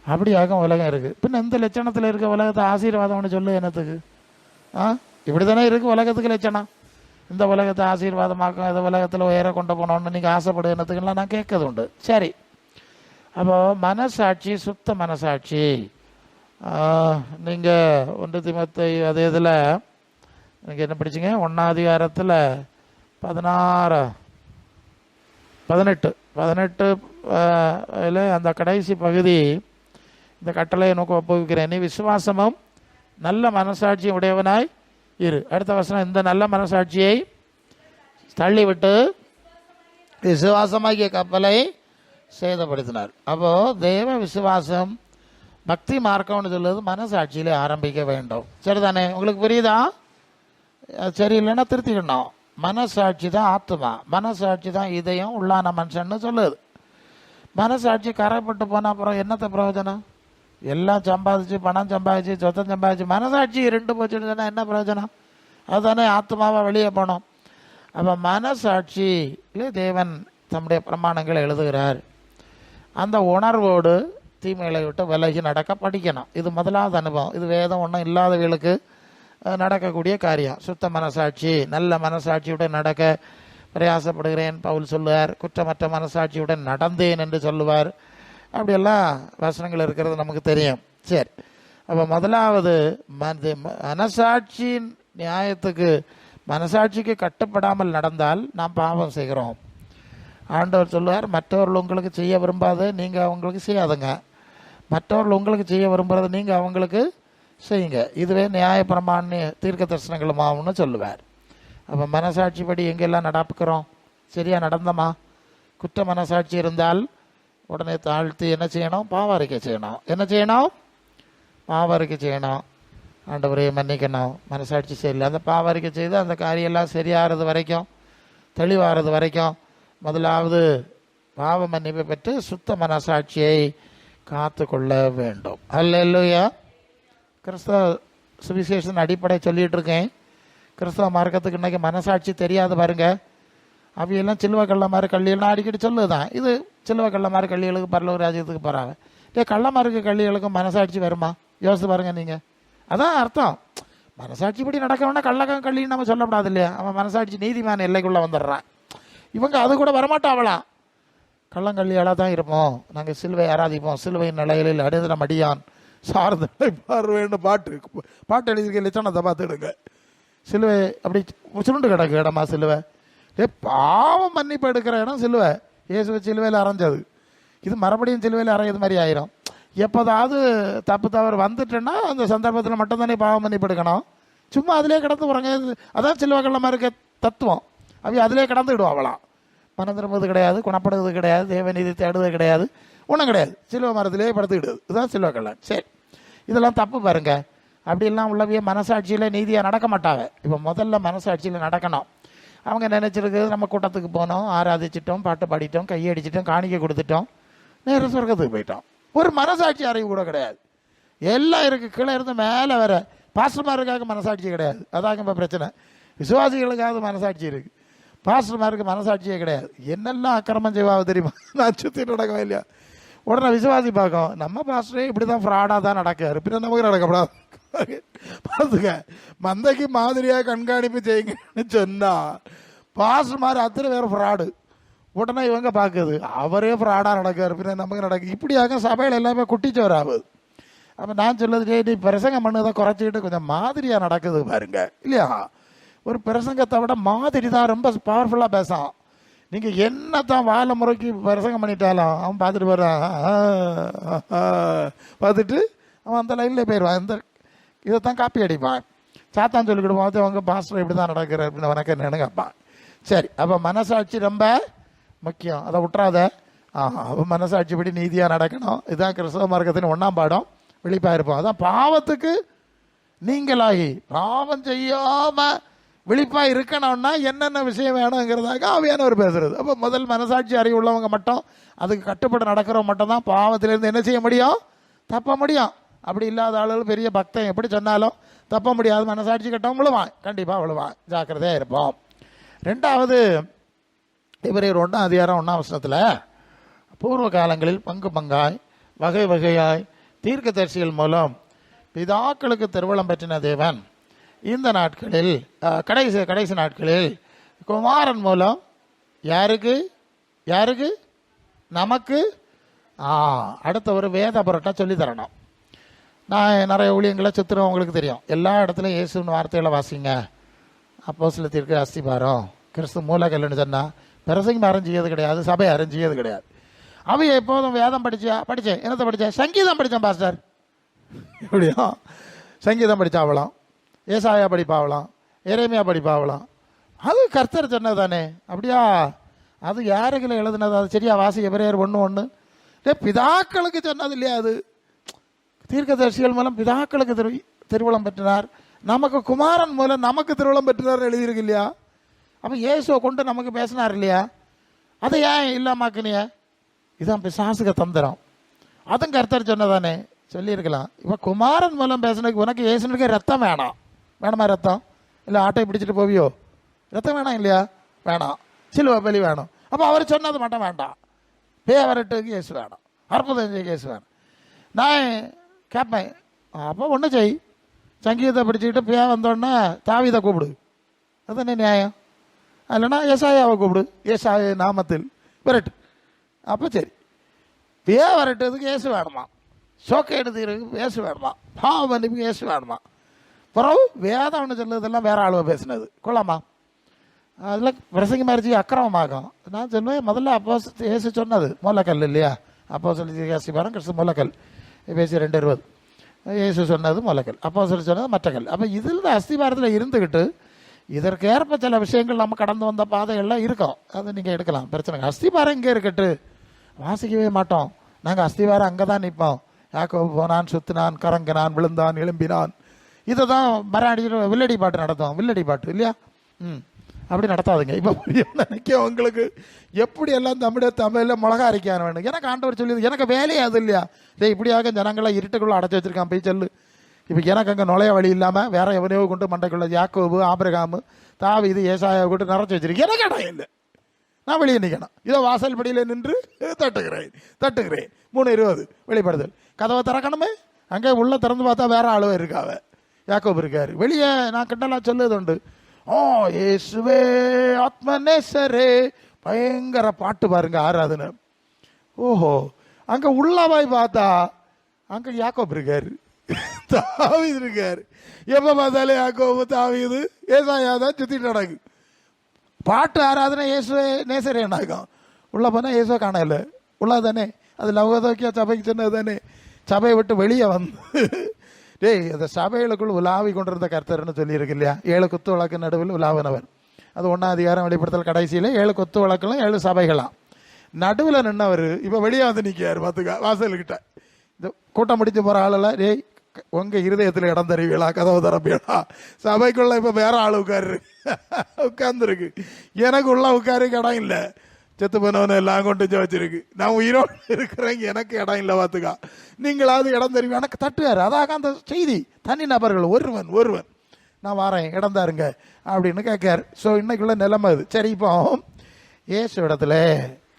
அப்படியாகும் உலகம் இருக்குது. பின்ன எந்த லட்சணத்தில் இருக்க உலகத்தை ஆசீர்வாதம்னு சொல்லு என்னத்துக்கு? இப்படி தானே இருக்குது உலகத்துக்கு லட்சணம். இந்த உலகத்தை ஆசீர்வாதமாக்கும், இந்த உலகத்தில் உயர கொண்டு போனோன்னு நீங்கள் ஆசைப்படுகிறதுக்கெல்லாம் நான் கேட்கறது உண்டு. சரி, அப்போ மனசாட்சி, சுத்த மனசாட்சி. நீங்கள் 1 தீமோத்தேயு அதே இதில் நீங்கள் என்ன படிச்சிங்க? 1ஆம் அதிகாரத்தில் 18 அந்த கடைசி பகுதி, இந்த கட்டளையை நோக்க ஒப்புவிக்கிறேன், நீ விசுவாசமும் நல்ல மனசாட்சியும் உடையவனாய் இரு. அடுத்த வசனம், இந்த நல்ல மனசாட்சியை தள்ளிவிட்டு விசுவாசமாகிய கப்பலை சேதப்படுத்தினார். அப்போது தேவ விசுவாசம் பக்தி மார்க்கம்னு சொல்லுவது மனசாட்சியில் ஆரம்பிக்க வேண்டும். சரிதானே? உங்களுக்கு புரியுதா? சரியில்லைன்னா திருத்திக்கணும். மனசாட்சி தான் ஆத்மா, மனசாட்சி தான் இதயம், உள்ளான மனுஷன்னு சொல்லுது. மனசாட்சி கரைப்பட்டு போனால் அப்புறம் என்னத்தை பிரயோஜனம்? எல்லாம் சம்பாதிச்சு, பணம் சம்பாதிச்சு, சொத்தம் சம்பாதிச்சு, மனசாட்சி 2 போச்சுன்னு சொன்னால் என்ன பிரயோஜனம்? அதுதானே ஆத்மாவாக வெளியே போனோம். அப்போ மனசாட்சியிலே தேவன் தம்முடைய பிரமாணங்களை எழுதுகிறார். அந்த உணர்வோடு தீமைகளை விட்டு விலகி நடக்க படிக்கணும். இது முதலாவது அனுபவம். இது வேதம் ஒன்றும் இல்லாதவர்களுக்கு நடக்கக்கூடிய காரியம். சுத்த மனசாட்சி, நல்ல மனசாட்சியுடன் நடக்க பிரயாசப்படுகிறேன் பவுல் சொல்லுவார். குற்றமற்ற மனசாட்சியுடன் நடந்தேன் என்று சொல்லுவார். அப்படியெல்லாம் வசனங்கள் இருக்கிறது நமக்கு தெரியும். சரி, அப்போ முதலாவது மனசாட்சியின் நியாயத்துக்கு, மனசாட்சிக்கு கட்டுப்படாமல் நடந்தால் நாம் பாவம் செய்கிறோம். ஆண்டவர் சொல்லுவார், மற்றவர்கள் உங்களுக்கு செய்ய விரும்பாத நீங்கள் அவங்களுக்கு செய்யாதுங்க, மற்றவர்கள் உங்களுக்கு செய்ய விரும்புகிறத நீங்கள் அவங்களுக்கு செய்யுங்க. இதுவே நியாயப்பிரமாண தீர்க்க தரிசனங்களுமாவுன்னு சொல்லுவார். அப்போ மனசாட்சிப்படி எங்கெல்லாம் நடப்புக்கிறோம்? சரியாக நடந்தோமா? குற்ற மனசாட்சி இருந்தால் உடனே தாழ்த்தி என்ன செய்யணும்? பாவரிக்கை செய்யணும். என்ன செய்யணும்? பாவரிக்கை செய்யணும். ஆண்டவரே மன்னிக்கணும், மனசாட்சி சரியில்லை. அந்த பாவரிக்கை செய்து அந்த காரியெல்லாம் சரியாகிறது வரைக்கும், தெளிவாகிறது வரைக்கும் முதலாவது பாவ மன்னிப்பை பெற்று சுத்த மனசாட்சியை காத்து கொள்ள வேண்டும். அல்லேலூயா. கிறிஸ்தவ சுவிசேஷன் அடிப்படை சொல்லிகிட்டு இருக்கேன். கிறிஸ்தவ மார்க்கத்துக்கு இன்றைக்கி மனசாட்சி தெரியாது பாருங்க. அவையெல்லாம் சிலுவை கள்ள மாதிரி கள்ளியெல்லாம் அடிக்கடி சொல்லுதான். இது சிலுவை கள்ள மாதிரி கள்ளிகளுக்கு பரலோக ராஜ்யத்துக்கு போகிறாங்க. கள்ளமாருக்கு கள்ளிகளுக்கும் மனசாட்சி வருமா? யோசித்து பாருங்க நீங்கள். அதான் அர்த்தம். மனசாட்சிப்படி நடக்கணும்னா கள்ளக்கம் கள்ளின்னு நம்ம சொல்லக்கூடாது இல்லையா? அவன் மனசாட்சி நீதிமான எல்லைக்குள்ளே வந்துடுறான். இவங்க அது கூட வரமாட்டாவலாம். கள்ளங்கள்ளியாலாக தான் இருப்போம், நாங்கள் சிலுவை ஆராதிப்போம், சிலுவையின் நிலைகளில் அடைந்த மடியான் சார்ந்த பார்வேன்னு பாட்டு எழுதியிருக்க லட்சணத்தை பார்த்துடுங்க. சிலுவை அப்படி சுருண்டு கிடக்கு இடமா சிலுவை. பாவம் மன்னிப்பு எடுக்கிற இடம் சிலுவை. இயேசுவை சிலுவையில் அரைஞ்சது. இது மறுபடியும் சிலுவையில் அரைஞ்சது மாதிரி ஆயிரும். எப்போதாவது தப்பு தவறு வந்துட்டுன்னா அந்த சந்தர்ப்பத்தில் மட்டும்தானே பாவம் மன்னிப்பு எடுக்கணும். சும்மா அதிலே கிடந்து போகிறாங்க. அதான் சிலுவை கள்ளமாக இருக்க தத்துவம். அவை அதிலே கடந்து விடுவாங்களாம். மனம் திரும்புவது கிடையாது, குணப்படுவது கிடையாது, தேவநீதி தேடுவது கிடையாது, ஒன்றும் கிடையாது. சிலுவை மரத்திலே படுத்துக்கிடுது. இதுதான் சிலுவை கள்ளன். சரி, இதெல்லாம் தப்பு பாருங்க. அப்படிலாம் உள்ளவையே மனசாட்சியில் நீதியாக நடக்க மாட்டாங்க. இப்போ முதல்ல மனசாட்சியில் நடக்கணும். அவங்க நினச்சிருக்கிறது நம்ம கூட்டத்துக்கு போனோம், ஆராதிச்சிட்டோம், பாட்டு பாடிட்டோம், கையடிச்சிட்டோம், காணிக்கை கொடுத்துட்டோம், நேர சொர்க்கத்துக்கு போயிட்டோம். ஒரு மனசாட்சி அறிவு கூட கிடையாது. எல்லாம் இருக்குது. கீழே இருந்து மேலே வர பாஸ்டர்மாருக்காக மனசாட்சி கிடையாது. அதாங்க இப்போ பிரச்சனை. விசுவாசிகளுக்காக மனசாட்சி இருக்குது, பாஸ்டர்மாருக்கு மனசாட்சியே கிடையாது. என்னெல்லாம் அக்கிரமம் செய்வாங்க தெரியுமா? நான் சுற்றி நடக்கவே இல்லையா? உடனே விசுவாசி பார்க்கும், நம்ம பாஸ்டரே இப்படி தான் ஃப்ராடாக தான் நடக்காரு, பின்ன நமக்கு நடக்கப்படாது. பார்த்துக்க, மந்தைக்கு மாதிரியாக கண்காணிப்பு செய்யுங்கன்னு சொன்னால் பாஸ்டர்மார் அத்தனை வேறு ஃப்ராடு. உடனே இவங்க பார்க்குது, அவரே ஃப்ராடாக நடக்காரு, பின்ன நமக்கு நடக்கு. இப்படியாக சபையில் எல்லாமே குட்டிச்சவர் ஆகுது. அப்போ நான் சொல்லுறது, நீ பிரசங்கம் பண்ணதை குறைச்சிக்கிட்டு கொஞ்சம் மாதிரியாக நடக்குது பாருங்க, இல்லையா? ஒரு பிரசங்கத்தை விட மாதிரி தான் ரொம்ப பவர்ஃபுல்லாக பேசான். நீங்கள் என்ன தான் வாழை முறைக்கு பிரசங்கம் பண்ணிட்டாலும் அவன் பார்த்துட்டு வர்றான். பார்த்துட்டு அவன் அந்த லைனில் போயிடுவான். இந்த இதைத்தான் காப்பி அடிப்பான். சாத்தான் சொல்லிக்கிடுவான், அவங்க பாஸ்டர் இப்படி தான் நடக்கிறார் அப்படின்னு உனக்கு என்னன்னு கேட்பான். சரி, அப்போ மனசாட்சி ரொம்ப முக்கியம், அதை விட்டுறாத. அப்போ மனசாட்சிப்படி நீதியாக நடக்கணும். இதுதான் கிறிஸ்தவ மார்க்கத்தின் 1ஆம் பாடம். விழிப்பாக இருப்போம். அதான் பாவத்துக்கு நீங்களாகி பாவம் செய்யாமல் விழிப்பாக இருக்கணும்னா என்னென்ன விஷயம் வேணுங்கிறதாக ஆவியானவர் பேசுகிறது. அப்போ முதல் மனசாட்சி அறிவு உள்ளவங்க மட்டும், அதுக்கு கட்டுப்பட்டு நடக்கிறவங்க மட்டும் தான் பாவத்திலேருந்து என்ன செய்ய முடியும்? தப்ப முடியும். அப்படி இல்லாத ஆளுகள் பெரிய பக்தன் எப்படி சொன்னாலும் தப்ப முடியாது. மனசாட்சி கட்டவும் விழுவான், கண்டிப்பாக விழுவான். ஜாக்கிரதையாக இருப்போம். 2வது எபிரேயர் 1ஆம் அதிகாரம் 1ஆம் வசனத்தில், பூர்வ காலங்களில் பங்கு பங்காய் வகை வகையாய் தீர்க்கதரிசிகள் மூலம் பிதாக்களுக்கு திருவளம் பெற்றின தேவன் இந்த நாட்களில் கடைசி நாட்களில் குமாரன் மூலம் யாருக்கு நமக்கு அடுத்த ஒரு வேத பொருட்டாக சொல்லி தரணும். நான் நிறைய ஊழியங்களை சுற்றுறோம், உங்களுக்கு தெரியும். எல்லா இடத்துலையும் இயேசுன்னு வார்த்தைகளை வாசிங்க, அப்போஸ்தலத்திற்கு அஸ்திபாரம், கிறிஸ்து மூலக்கல்லுன்னு சொன்னால் பிரசங்கம் அரைஞ்சியது கிடையாது, சபை அரைஞ்சியது கிடையாது. அவை எப்போதும் வேதம் படித்தேன். என்னத்தை படித்தேன்? சங்கீதம் படித்தேன் பாஸ்டர். எப்படியா? சங்கீதம் படித்தாவலாம், ஏசாயா படிப்பாவலாம், எரேமியா படிப்பாவலாம். அது கர்த்தர் சொன்னது தானே. அப்படியா? அது யாருக்குள்ள எழுதுனது? அது சரியா வாசி, எபிரேயர் 1:1. பிதாக்களுக்கு சொன்னது இல்லையா? அது தீர்க்கதரிசிகள் மூலம் பிதாக்களுக்கு திருவுளம் பெற்றினார், நமக்கு குமாரன் மூலம் நமக்கு திருவுளம் பெற்றினார் எழுதியிருக்கு இல்லையா? அப்போ இயேசுவை கொண்டு நமக்கு பேசினார் இல்லையா? அதை ஏன் இல்லாமாக்குனிய? இதுதான் பிசாசுக தந்திரம். அதுவும் கர்த்தர் சொன்னதானே, சொல்லியிருக்கலாம். இப்போ குமாரன் மூலம் பேசினதுக்கு உனக்கு இயேசுனுக்கு ரத்தம் வேணாம். வேணுமா ரத்தம்? இல்லை ஆட்டை பிடிச்சிட்டு போவியோ? ரத்தம் வேணாம் இல்லையா? வேணாம். சிலுவை பலி வேணும். அப்போ அவர் சொன்னது மட்டும் வேண்டாம். பேவரட்டுக்கு இயேசு வேணும், அற்புதம் செய்ய இயேசு வேணும். நான் கேட்பேன், அப்போ ஒன்று செய், சங்கீதத்தை படிச்சுக்கிட்டு பே வந்தோடனே தாவீதை கூப்பிடு, அதுதானே நியாயம். இல்லைன்னா ஏசாயாவை கூப்பிடு, ஏசாய நாமத்தில் விரட்டு. அப்போ சரி, பே வரட்டுறதுக்கு இயேசு வேணுமா, சோக்கை எடுத்துக்கிறதுக்கு இயேசு வேணுமா, பாவ மன்னிப்புக்கு இயேசு வேணுமா? பிறகு வேதம்னு சொல்லுறதெல்லாம் வேற ஆளுவை பேசுனது கொள்ளாமா? அதில் பிரசங்கி மாதிரி அக்கிரமமாகும். நான் சொல்லுவேன், முதல்ல அப்போ இயேசு சொன்னது மூலக்கல் இல்லையா? அப்போ சொல்லி பாருங்க, கிறிஸ்து மூலக்கல், பேசி 2:20. இயேசு சொன்னது மூலக்கல், அப்போ சொல்லி சொன்னது மற்றக்கல். அப்போ இதில் அஸ்திபாரத்தில் இருந்துக்கிட்டு இதற்கேற்ப சில விஷயங்கள் நம்ம கடந்து வந்த பாதைகள்லாம் இருக்கும், அது நீங்கள் எடுக்கலாம், பிரச்சனை. அஸ்திபாரம் இங்கே இருக்கட்டு, வாசிக்கவே மாட்டோம் நாங்கள். அஸ்திபாரம் அங்கே தான் நிற்போம். யாக்கோபு போனான், சுத்தினான், கரங்கினான், விழுந்தான், எழும்பினான், இதை தான் மராடியில் வில்லடி பாட்டு நடத்துவோம். வில்லடி பாட்டு இல்லையா? அப்படி நடத்தாதுங்க. இப்போ நினைக்க உங்களுக்கு எப்படி எல்லாம் தமிழில் மிளகா அரைக்கான வேணும். எனக்கு ஆண்டவர் சொல்லியது, எனக்கு வேலையே அது இல்லையா? இப்படியாக ஜனங்களை இருட்டுக்குள்ளே அடைச்சி வச்சிருக்கான், போய் சொல்லு. இப்போ எனக்கு அங்கே நுழைய வழி இல்லாமல் வேற எவனையோ கொண்டு மண்டைக்குள்ள யாக்கோபு, ஆபிரகாமு, தாவீது, ஏசாயாவை கொண்டு நிறைச்சி வச்சிருக்கேன். எனக்கு இடம் இல்லை, நான் வெளியே நிற்கணும். இதோ வாசல் படியில் நின்று தட்டுகிறேன் 3:20 வெளிப்படுதல். கதவை திறக்கணுமே, அங்கே உள்ள திறந்து பார்த்தா வேற ஆளுவே இருக்காவ, யாக்கோபு இருக்காரு. வெளியே நான் கிட்டலாம் சொல்லுது உண்டு, ஓ இயேசுவே ஆத்மநேசரே, பயங்கர பாட்டு பாருங்க, ஆராதனை. ஓஹோ, அங்கே உள்ளவாய் பார்த்தா அங்கே யாக்கோபு இருக்காரு, தாவீது இருக்காரு. எப்போ பார்த்தாலே யாக்கோபு, தாவீது, ஏசாயா தான் சுத்திட்டு நடக்கு. பாட்டு ஆராதனை இயேசுவே நேசரே நாகம். உள்ள போனால் இயேசுவை காணல, உள்ளதானே? அது லவோதிக்கா சபைக்கு சொன்னது தானே. சபையை விட்டு வெளியே வந்து டேய், அந்த சபைகளுக்குள் உலாவி கொண்டிருந்த கர்த்தர்னு சொல்லியிருக்கு இல்லையா? 7 குத்து வழக்கு நடுவில் உலாவினவர். அது 1ஆம் அதிகாரம் வெளிப்படுத்தல் கடைசியில் 7 குத்து வழக்கெல்லாம் 7 சபைகளாம். நடுவில் நின்னவர் இப்போ வெளியே வந்து நிற்கார், பார்த்துக்க வாசல்கிட்ட. இந்த கூட்டம் முடிச்சு போகிற ஆளெல்லாம், டேய் உங்கள் இருதயத்தில் இடம் தருவீங்களா, கதவு தரப்பீங்களா? சபைக்குள்ள இப்போ வேற ஆள் உட்கார்ந்துருக்கு. எனக்கு உள்ள உட்காருக்கு இடம் இல்லை, செத்து போனவனை எல்லாம் கொண்டு வச்சிருக்கு. நான் உயிரோடு இருக்கிறேங்க, எனக்கு இடம் இல்லை, பார்த்துக்கா. நீங்களாவது இடம் தருவீங்க, எனக்கு தட்டுவார். அதாக அந்த செய்தி, தனி நபர்கள் ஒருவன் நான் வரேன் இடம் தாருங்க அப்படின்னு கேட்கார். ஸோ இன்னைக்குள்ள நிலைமை அது. சரி, இப்போ இயேசு இடத்துல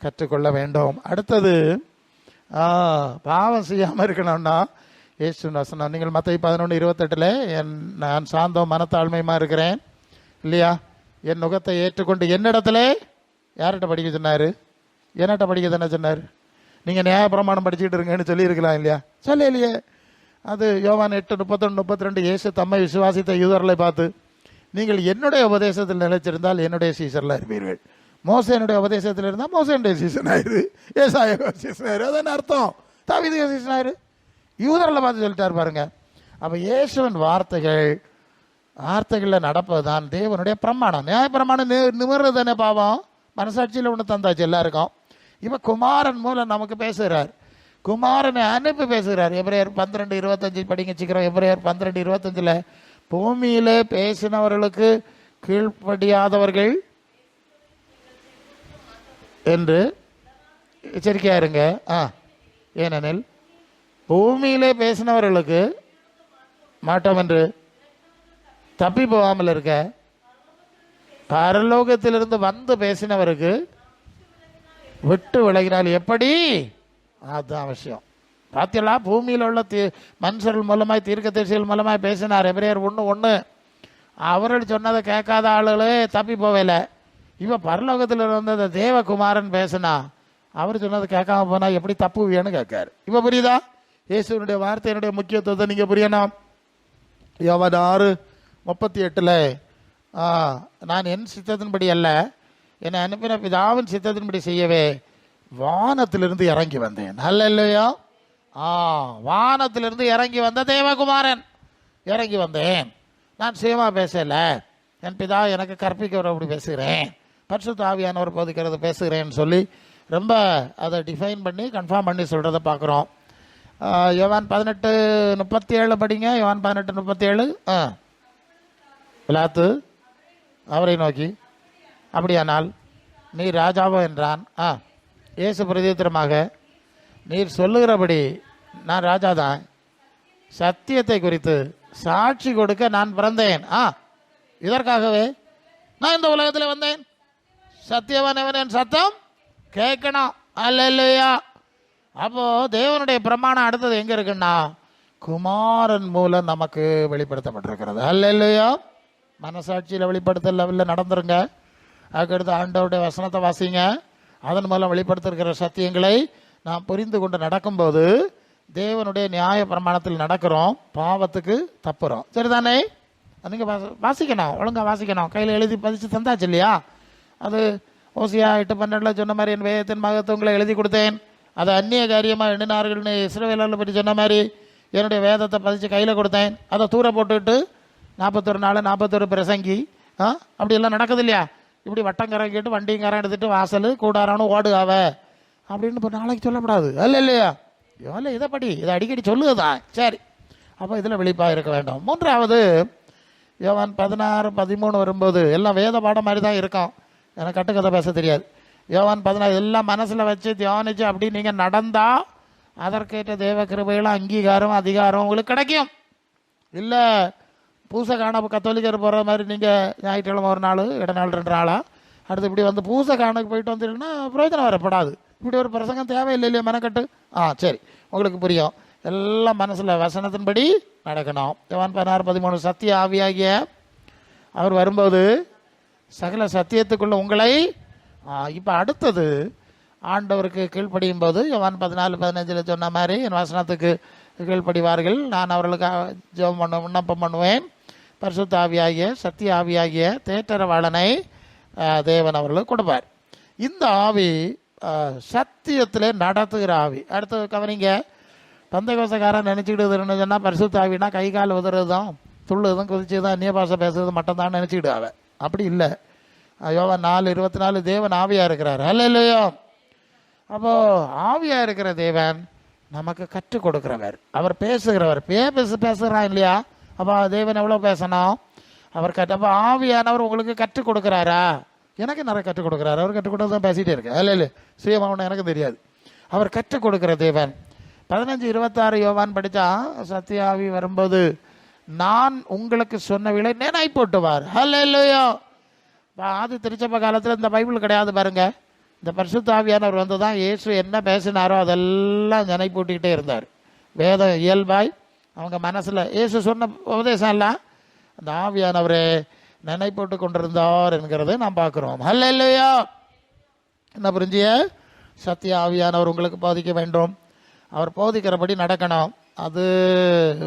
கற்றுக்கொள்ள வேண்டும். அடுத்தது பாவம் செய்யாமல் இருக்கணும்னா இயேசு வசனம், நீங்கள் மத்தேயு 11:28 நான் சாந்தம் மனத்தாழ்மையுமா இருக்கிறேன் இல்லையா, என் நுகத்தை ஏற்றுக்கொண்டு என்னிடத்துல யார்கிட்ட படிக்க சொன்னார்? என்னட்ட படிக்க தானே சொன்னார். நீங்கள் நியாயப்பிரமாணம் படிச்சுக்கிட்டு இருங்கன்னு சொல்லியிருக்கலாம் இல்லையா? சொல்ல இல்லையே. அது யோவான் 8:31-32 இயேசு தம்மை விசுவாசித்த யூதர்களை பார்த்து, நீங்கள் என்னுடைய உபதேசத்தில் நிலைச்சிருந்தால் என்னுடைய சீசரில் இருப்பீர்கள். மோசேனுடைய உபதேசத்தில் இருந்தால் மோசனுடைய சீசன் ஆயிரு, ஏசாயா சீசன் ஆயிரு. அதான அர்த்தம். தாவீது சீசன் ஆயிரு, யூதர்களை பார்த்து சொல்லிட்டார் பாருங்க. அப்போ இயேசுவின் வார்த்தைகளில் நடப்பது தான் தேவனுடைய பிரமாணம். நியாயப்பிரமாணம் நிமிர்றது தானே பாவம். மனசாட்சியில் ஒன்று தந்தாச்சு எல்லாருக்கும். இப்போ குமாரன் மூலம் நமக்கு பேசுகிறார், குமாரனை அனுப்பி பேசுகிறார். எபிரேயர் 12:25 படிங்க சீக்கிரம். எபிரேயர் 12:25 பூமியில பேசினவர்களுக்கு கீழ்ப்படியாதவர்கள் என்று எச்சரிக்கையா இருங்க. ஏனெனில் பூமியிலே பேசினவர்களுக்கு மாட்டோம் என்று தப்பி போகாமல் இருக்க பரலோகத்திலிருந்து வந்து பேசினவருக்கு விட்டு விலகினால் எப்படி? அதுதான் விஷயம். பார்த்தீங்களா, பூமியில் உள்ள மனுஷர்கள் மூலமாய் தீர்க்கதரிசிகள் மூலமாய் பேசினார். எபிரேயர் 1:1 அவர்கள் சொன்னதை கேட்காத ஆளுகளே தப்பி போவேல. இப்போ பரலோகத்தில் இருந்த தேவகுமாரன் பேசினா அவர் சொன்னதை கேட்காம போனா எப்படி தப்புவியன்னு கேட்காரு. இப்போ புரியுதா? இயேசுனுடைய வார்த்தையினுடைய முக்கியத்துவத்தை நீங்கள் புரியணும். யோவான் 6:38 நான் என் சித்தத்தின்படி அல்ல, என்னை அனுப்பின பிதாவின் சித்தத்தின்படி செய்யவே வானத்திலிருந்து இறங்கி வந்தேன். அல்ல இல்லையோ? வானத்திலிருந்து இறங்கி வந்த தேவகுமாரன் இறங்கி வந்தேன். நான் சுயமா பேசல, என் பிதா எனக்கு கற்பிக்கிற அப்படி பேசுகிறேன். பரிசுத்த ஆவியானவர் போதிக்கிறது பேசுகிறேன்னு சொல்லி ரொம்ப அதை டிஃபைன் பண்ணி கன்ஃபார்ம் பண்ணி சொல்கிறத பார்க்குறோம். யோவான் 18:37 படிங்க. யோவான் 18:37. பிலாத்து அவரை நோக்கி, அப்படியானால் நீர் ராஜாவோ என்றான். இயேசு பிரதித்திரமாக, நீர் சொல்லுகிறபடி நான் ராஜாதான். சத்தியத்தை குறித்து சாட்சி கொடுக்க நான் பிறந்தேன். இதற்காகவே நான் இந்த உலகத்தில் வந்தேன். சத்தியவானவன் என் சத்தம் கேட்கணும். அல்லேலூயா. அப்போ தேவனுடைய பிரமாணம் அடுத்தது எங்க இருக்குன்னா, குமாரன் மூலம் நமக்கு வெளிப்படுத்தப்பட்டிருக்கிறது. அல்லேலூயா. மனசாட்சியில் வெளிப்படுத்தல் லெவலில் நடந்துருங்க. அதுக்கடுத்து ஆண்டவருடைய வசனத்தை வாசிங்க. அதன் மூலம் வெளிப்படுத்திருக்கிற சத்தியங்களை நாம் புரிந்து கொண்டு நடக்கும்போது தேவனுடைய நியாய பிரமாணத்தில் நடக்கிறோம், பாவத்துக்கு தப்புறோம். சரிதானே? நீங்கள் வாசிக்கணும், ஒழுங்காக வாசிக்கணும். கையில் எழுதி பதிச்சு தந்தாச்சு இல்லையா? அது ஓசியா 8:12 சொன்ன மாதிரி, என் வேதத்தின் மகத்துவங்களை எழுதி கொடுத்தேன், அதை அந்நிய காரியமாக எண்ணினார்கள்னு இஸ்ரவேலர்களை பற்றி சொன்ன மாதிரி என்னுடைய வேதத்தை பதிச்சு கையில் கொடுத்தேன். அதை தூர போட்டுவிட்டு 41 நாள் 41 பிரசங்கி அப்படியெல்லாம் நடக்குது இல்லையா? இப்படி வட்டங்கரம் கேட்டு வண்டிங்கரம் எடுத்துகிட்டு வாசல் கூடாரானு ஓடுகாவ அப்படின்னு இப்போ நாளைக்கு சொல்லக்கூடாது. அல்ல இல்லையா? எவ்வளோ இதை படி, இதை அடிக்கடி சொல்லுதான். சரி, அப்போ இதில் விழிப்பாக இருக்க வேண்டும். மூன்றாவது, யோவான் 16:13 வரும்போது எல்லாம் வேத பாடம் மாதிரி தான் இருக்கும். எனக்கு கட்டுக்கதை பேச தெரியாது. யோவான் 16 எல்லாம் மனசில் வச்சு தியானிச்சு அப்படி நீங்கள் நடந்தால் அதற்கேற்ற தேவ கிருபைகளும் அங்கீகாரம் அதிகாரம் உங்களுக்கு கிடைக்கும். இல்லை பூசை காண கத்தோலிக்கர் போகிற மாதிரி நீங்கள் ஞாயிற்றுக்கிழமை ஒரு நாள், இடநாள் 2 நாளாக அடுத்து இப்படி வந்து பூசை காணக்கு போயிட்டு வந்துட்டீங்கன்னா பிரயோஜனம் வரப்படாது. இப்படி ஒரு பிரசங்கம் தேவையில்லை இல்லையா? மெனக்கட்டு. சரி, உங்களுக்கு புரியும். எல்லாம் மனசில் வசனத்தின்படி நடக்கணும். யோவான் 16:13 சத்திய ஆவியாகிய அவர் வரும்போது சகல சத்தியத்துக்குள்ள உங்களை இப்போ அடுத்தது ஆண்டவருக்கு கீழ்ப்படியும் போது யோவான் 14:15 சொன்ன மாதிரி என் வசனத்துக்கு கீழ்ப்படிவார்கள், நான் அவர்களுக்கு ஜெபம் விண்ணப்பம் பண்ணுவேன். பரிசுத்த ஆவியாகிய சத்திய ஆவியாகிய தேற்றரவாளனை தேவன் அவர்களுக்கு கொடுப்பார். இந்த ஆவி சத்தியத்திலே நடத்துகிற ஆவி. அடுத்தது கவனிங்க. பந்தகோசக்காரன் நினச்சிக்கிடுதுன்னு சொன்னால் பரிசுத்த ஆவினா கை கால் உதறது தான், துள்ளுதும் குதிச்சுதான் அந்நிய பாஷை பேசுறது மட்டும் தான் நினச்சிக்கிடுவாங்க. அப்படி இல்லை. யோவான் 4:24 தேவன் ஆவியாக இருக்கிறார். அல்ல இல்லையோ? அப்போது ஆவியாக இருக்கிற தேவன் நமக்கு கற்றுக் கொடுக்கிறவர், அவர் பேசுகிறவர். பேசுகிறான் இல்லையா? அப்போ தேவன் எவ்வளோ பேசணும்? அவர் அப்போ ஆவியானவர் உங்களுக்கு கற்றுக் கொடுக்குறாரா? எனக்கு நிறைய கற்றுக் கொடுக்குறாரு. அவர் கற்றுக் கொடுத்து தான் பேசிகிட்டே இருக்கேன். இல்லை சுயமாவன எனக்கு தெரியாது. அவர் கற்றுக் கொடுக்குற தேவன். 15:26 யோவான் படித்தா சத்தியாவி வரும்போது நான் உங்களுக்கு சொன்ன விலை நேனாய் போட்டுவார். ஹல்லேலூயா. ஆதி திருச்சபை காலத்தில் இந்த பைபிள் கிடையாது பாருங்க. இந்த பரிசுத்த ஆவியானவர் வந்து தான் இயேசு என்ன பேசினாரோ அதெல்லாம் நினை போட்டுக்கிட்டே இருந்தார். வேதம் இயல்பாய் அவங்க மனசில் இயேசு சொன்ன உபதேசம் எல்லாம் அந்த ஆவியானவரே நினை போட்டு கொண்டிருந்தார் என்கிறத நாம் பார்க்குறோம். ஹல்லேலூயா. என்ன புரிஞ்சிய? சத்திய ஆவியானவர் உங்களுக்கு போதிக்க வேண்டும், அவர் போதிக்கிறபடி நடக்கணும். அது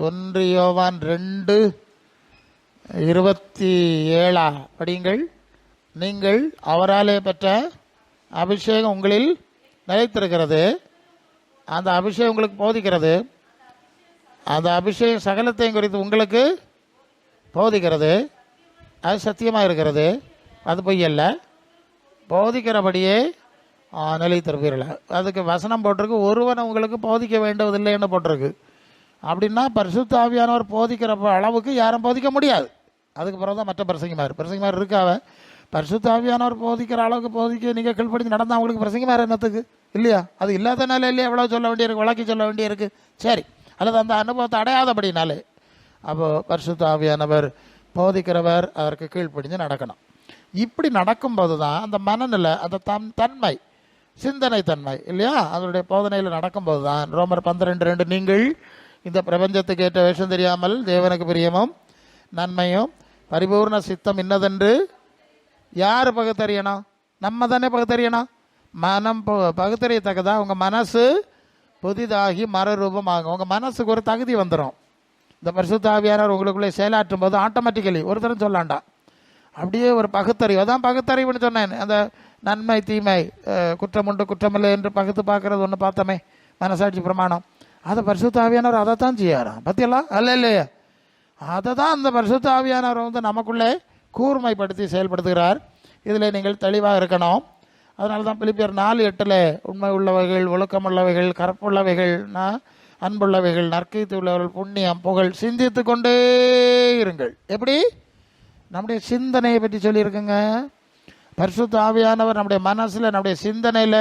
1 யோவான் 2:27 படியுங்கள். நீங்கள் அவராலே பெற்ற அபிஷேகம் உங்களில் நிலைத்திருக்கிறது, அந்த அபிஷேகம் உங்களுக்கு போதிக்கிறது, அந்த அபிஷேகம் சகலத்தையும் குறித்து உங்களுக்கு போதிக்கிறது, அது சத்தியமாக இருக்கிறது, அது பொய்யல்ல, போதிக்கிறபடியே நிலைத்திருப்பீர்கள். அதுக்கு வசனம் போட்டிருக்கு, ஒருவன் உங்களுக்கு போதிக்க வேண்டுவதில்லைன்னு போட்டிருக்கு. அப்படின்னா பரிசுத்த ஆவியானவர் போதிக்கிற அளவுக்கு யாரும் போதிக்க முடியாது. அதுக்கு பிறகு தான் மற்ற பிரசங்கிமார் இருக்காவ. பரிசுத்த ஆவியானவர் போதிக்கிற அளவுக்கு போதிக்க நீங்கள் கீழ்படிச்சு நடந்தால் அவங்களுக்கு பிரசங்கிமார் என்னத்துக்கு? இல்லையா? அது இல்லாதனால இல்லையா எவ்வளோ சொல்ல வேண்டியிருக்கு, விளக்கி சொல்ல வேண்டியிருக்கு. சரி, அல்லது அந்த அனுபவத்தை அடையாதபடினாலே. அப்போது பரிசுத்த ஆவியானவர் போதிக்கிறவர், அதற்கு கீழ்ப்படிஞ்சு நடக்கணும். இப்படி நடக்கும்போது தான் அந்த மனநிலை, அந்த தன்மை, சிந்தனை தன்மை இல்லையா, அதனுடைய போதனையில் நடக்கும்போது தான் ரோமர் 12:2 நீங்கள் இந்த பிரபஞ்சத்துக்கு ஏற்ற வேஷம் தெரியாமல் தேவனுக்கு பிரியமும் நன்மையும் பரிபூர்ண சித்தம் இன்னதென்று யார் பகுத்தறியணும்? நம்ம தானே பகுத்தறியணும். மனம் பகுத்தறியத்தக்கதா உங்கள் மனசு புதிதாகி மறுரூபமாகும். உங்கள் மனசுக்கு ஒரு தகுதி வந்துடும். இந்த பரிசுத்த ஆவியானவர் உங்களுக்குள்ளே செயலாற்றும் போது ஆட்டோமேட்டிக்கலி ஒருத்தரும் சொல்லாண்டா அப்படியே ஒரு பகுத்தறிவு. அதான் பகுத்தறிவுன்னு சொன்னேன். அந்த நன்மை தீமை குற்றம் உண்டு குற்றமில்லை என்று பகுத்து பார்க்கறது ஒன்று பார்த்தோமே, மனசாட்சி பிரமாணம். அதை பரிசுத்த ஆவியானவர் அதை தான் செய்யாராம். பற்றியெல்லாம் அல்ல இல்லையா? அதை தான் அந்த பரிசுத்த ஆவியானவர் வந்து நமக்குள்ளே கூர்மைப்படுத்தி செயல்படுத்துகிறார். இதில் நீங்கள் தெளிவாக இருக்கணும். அதனால தான் பிலிப்பியர் 4:8 உண்மை உள்ளவைகள், ஒழுக்கமுள்ளவைகள், கற்புள்ளவைகள், அன்புள்ளவைகள், நற்கீர்த்தி உள்ளவர்கள், புண்ணியம், புகழ் சிந்தித்து கொண்டே இருங்கள். எப்படி? நம்முடைய சிந்தனையை பற்றி சொல்லியிருக்குங்க. பரிசுத்த ஆவியானவர் நம்முடைய மனசில், நம்முடைய சிந்தனையில்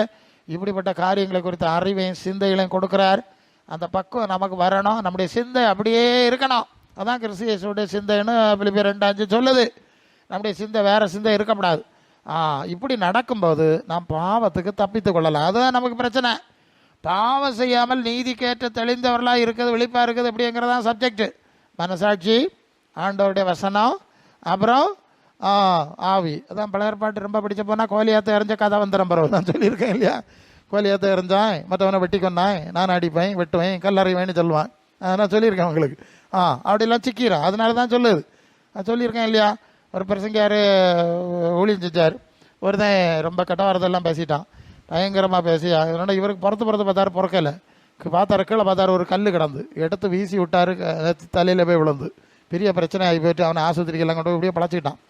இப்படிப்பட்ட காரியங்களை குறித்த அறிவையும் சிந்தைகளையும் கொடுக்குறார். அந்த பக்குவம் நமக்கு வரணும். நம்முடைய சிந்தை அப்படியே இருக்கணும். அதான் கிறிஸ்து இயேசுவுடைய சிந்தைன்னு பிலிப்பியர் 2:5 சொல்லுது. நம்முடைய சிந்தை வேறு சிந்தை இருக்கக்கூடாது. இப்படி நடக்கும்போது நாம் பாவத்துக்கு தப்பித்து கொள்ளலாம். அதுதான் நமக்கு பிரச்சனை. பாவம் செய்யாமல் நீதிக்கேற்ற தெளிந்தவர்களாக இருக்கிறது, வெளிப்பாக இருக்குது எப்படிங்கிறதான் சப்ஜெக்டு. மனசாட்சி, ஆண்டவருடைய வசனம், அப்புறம் ஆவி. அதான் பழையற்பாட்டு ரொம்ப பிடிச்ச போனால் கோலியாத்தை எறிஞ்ச கதை வந்துடும். பரவாயில்ல, நான் சொல்லியிருக்கேன் இல்லையா? கோலியாத்தை எறிஞ்சான், மற்றவனை வெட்டி கொண்டான், நான் அடிப்பேன், வெட்டுவேன், கல்லறைவேன்னு சொல்லுவான். நான் சொல்லியிருக்கேன் உங்களுக்கு. அப்படிலாம் சிக்கிறான். அதனால தான் சொல்லுது. சொல்லியிருக்கேன் இல்லையா? ஒரு பிரசங்கியார் ஊழியம் செஞ்சார். ஒருத்தன் ரொம்ப கெட்ட வரதெல்லாம் பேசிட்டான், பயங்கரமாக பேசி. அதனால் இவருக்கு புறத்து பார்த்தாரு, பிறக்கலை. பார்த்தாரு, கீழே பார்த்தாரு, ஒரு கல் கிடந்து, எடுத்து வீசி விட்டார், தலையில் போய் விழுந்து பெரிய பிரச்சனை ஆகி போயிட்டு அவனை ஆஸ்பத்திரிக்கெல்லாம் கொண்டு போய் இப்படியே பழச்சிக்கிட்டான்.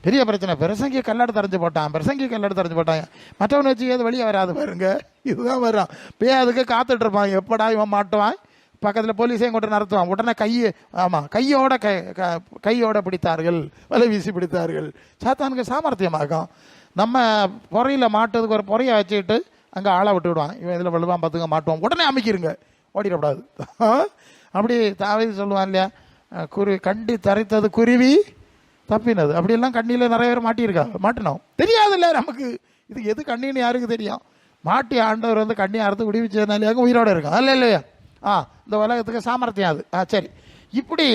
பெரிய பிரச்சனை. பிரசங்கி கல்லடை தெரிஞ்சு போட்டான், மற்றவனை வச்சு ஏது வெளியே வராது பாருங்க. இதுதான் வர்றான். போய் அதுக்கு காத்துட்டு இருப்பான், எப்படா இவன் மாட்டுவான். பக்கத்தில் போலீஸையும் கொண்டு நடத்துவான். உடனே கையோட பிடித்தார்கள், வலை வீசி பிடித்தார்கள். சாத்தானுக்கு சாமர்த்தியமாகும். நம்ம பொறையில் மாட்டுறதுக்கு ஒரு பொறையை வச்சுக்கிட்டு அங்கே ஆளை விட்டு விடுவான். இவன் இதில் விழுவான், பார்த்துங்க, மாட்டுவான், உடனே அமைக்கிருங்க, ஓடிடக்கூடாது. அப்படி தாவீது சொல்லுவான் இல்லையா, கண்டி தரைத்தது குருவி தப்பினது. அப்படியெல்லாம் கண்ணியில் நிறைய பேர் மாட்டினோம். தெரியாது இல்லை நமக்கு, இது எது கண்ணின்னு யாருக்கு தெரியும்? மாட்டி ஆண்டவர் வந்து கண்ணி அறுத்து விடுவிச்சதுனாலே உயிரோடு இருக்கான். அல்ல இல்லையா? இந்த உலகத்துக்கு சாமர்த்தியம் அது. சரி, இப்படி